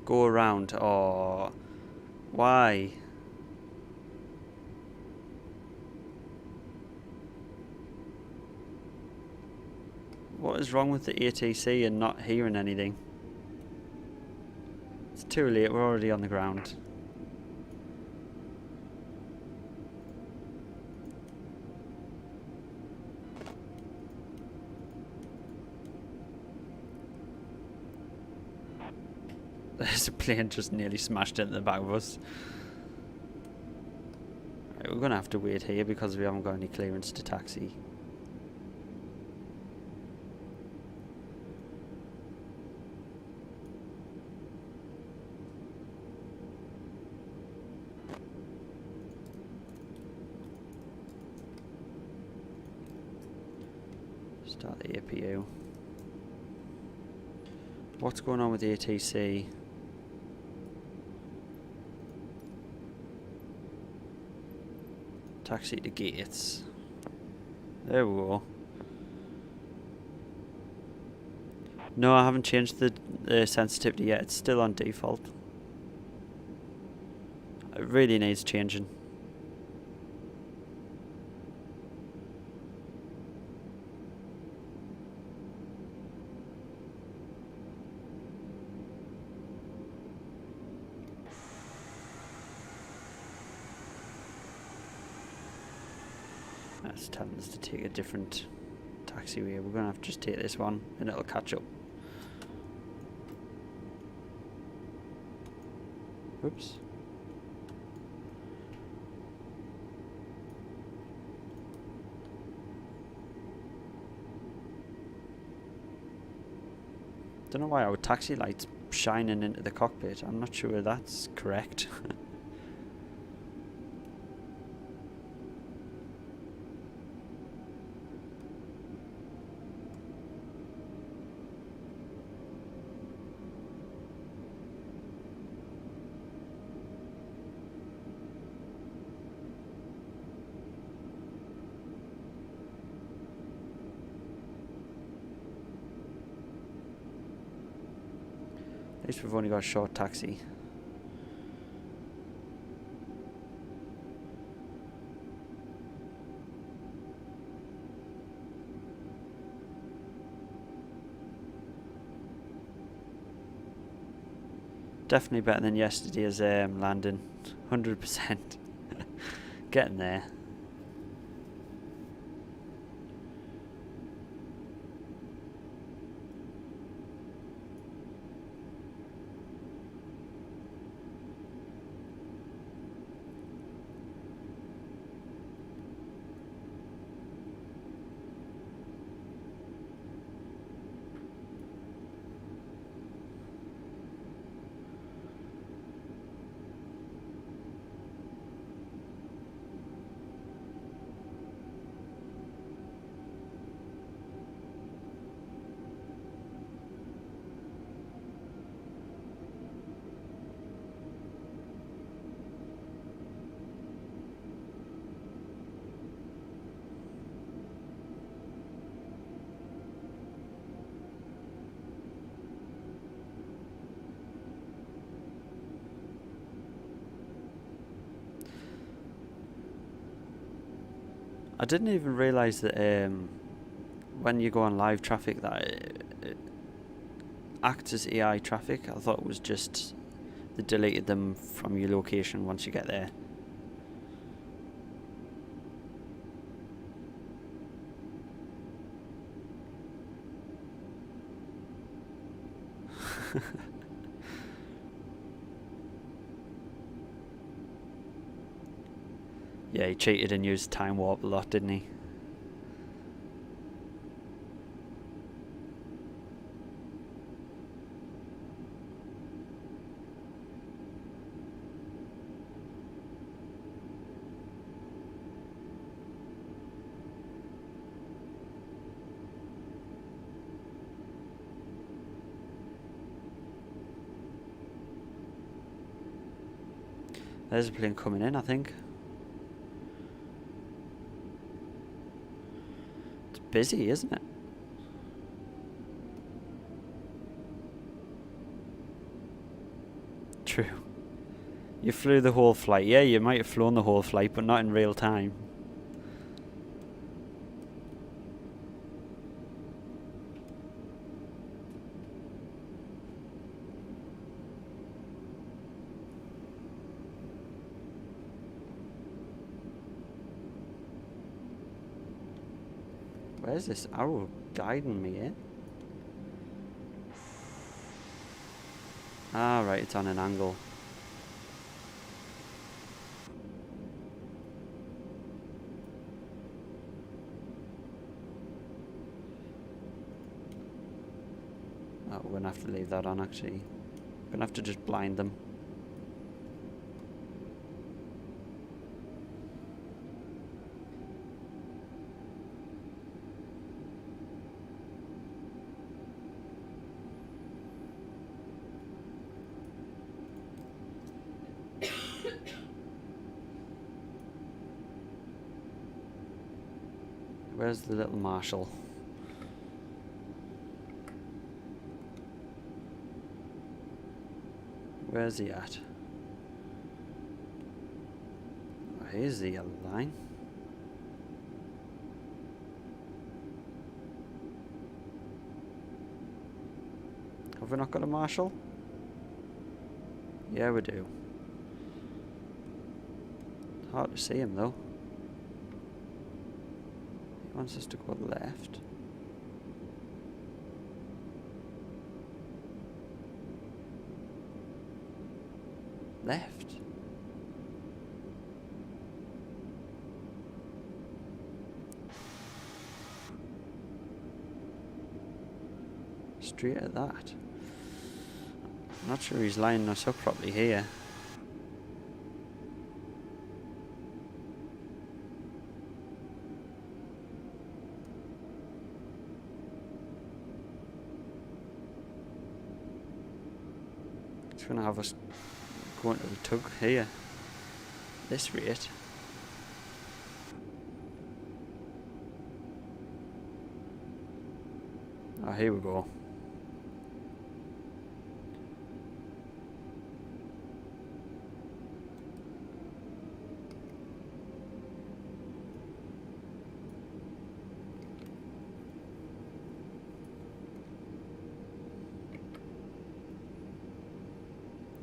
Go around. Oh, why? What is wrong with the ATC and not hearing anything? It's too late, we're already on the ground. There's a plane just nearly smashed into the back of us. Right, we're gonna have to wait here because we haven't got any clearance to taxi. Start the APU. What's going on with the ATC? Taxi to gates. There we go. No, I haven't changed the sensitivity yet. It's still on default. It really needs changing. That's telling us to take a different taxiway. We're gonna have to just take this one and it'll catch up. Oops. Don't know why our taxi light's shining into the cockpit. I'm not sure that's correct. At least we've only got a short taxi. Definitely better than yesterday's landing. 100%. Getting there. I didn't even realise that when you go on live traffic that it acts as AI traffic. I thought it was just they deleted them from your location once you get there. Yeah, he cheated and used time warp a lot, didn't he? There's a plane coming in, I think. It's busy, isn't it? True. You flew the whole flight. Yeah, you might have flown the whole flight, but not in real time. Where's this arrow guiding me in? Ah, right, it's on an angle. Oh, we're gonna have to leave that on, actually. We're gonna have to just blind them. Where's the little marshal? Where's he at? Oh, here's the yellow line. Have we not got a marshal? Yeah, we do. Hard to see him though. He wants us to go left. Left? Straight at that. I'm not sure he's lining us up properly here. It's going to have us going to the tug here. This rate. Oh, here we go.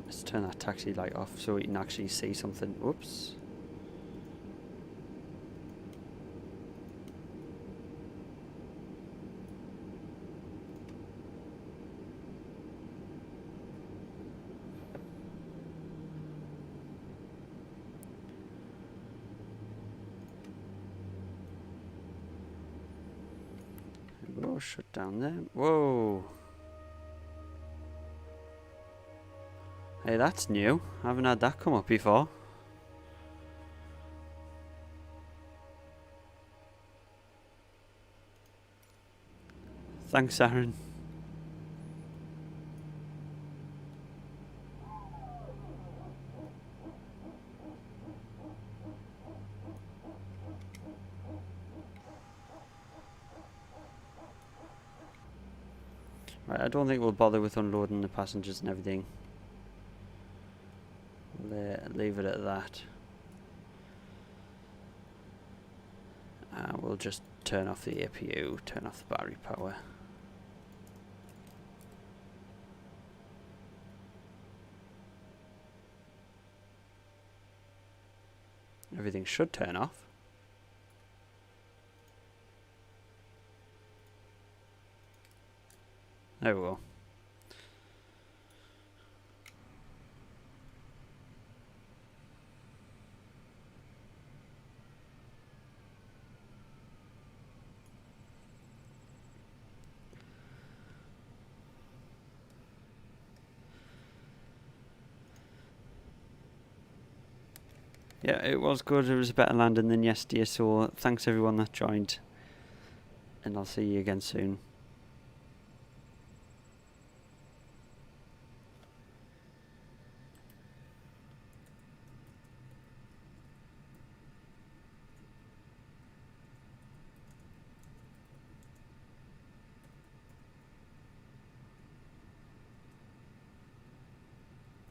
Let's turn that taxi light off so we can actually see something. Whoops. Whoa, shut down there. Whoa. Hey, that's new. I haven't had that come up before. Thanks, Aaron. Right, I don't think we'll bother with unloading the passengers and everything. Leave it at that. We'll just turn off the APU, turn off the battery power. Everything should turn off. There we go. Yeah, it was good. It was a better landing than yesterday, so thanks everyone that joined, and I'll see you again soon.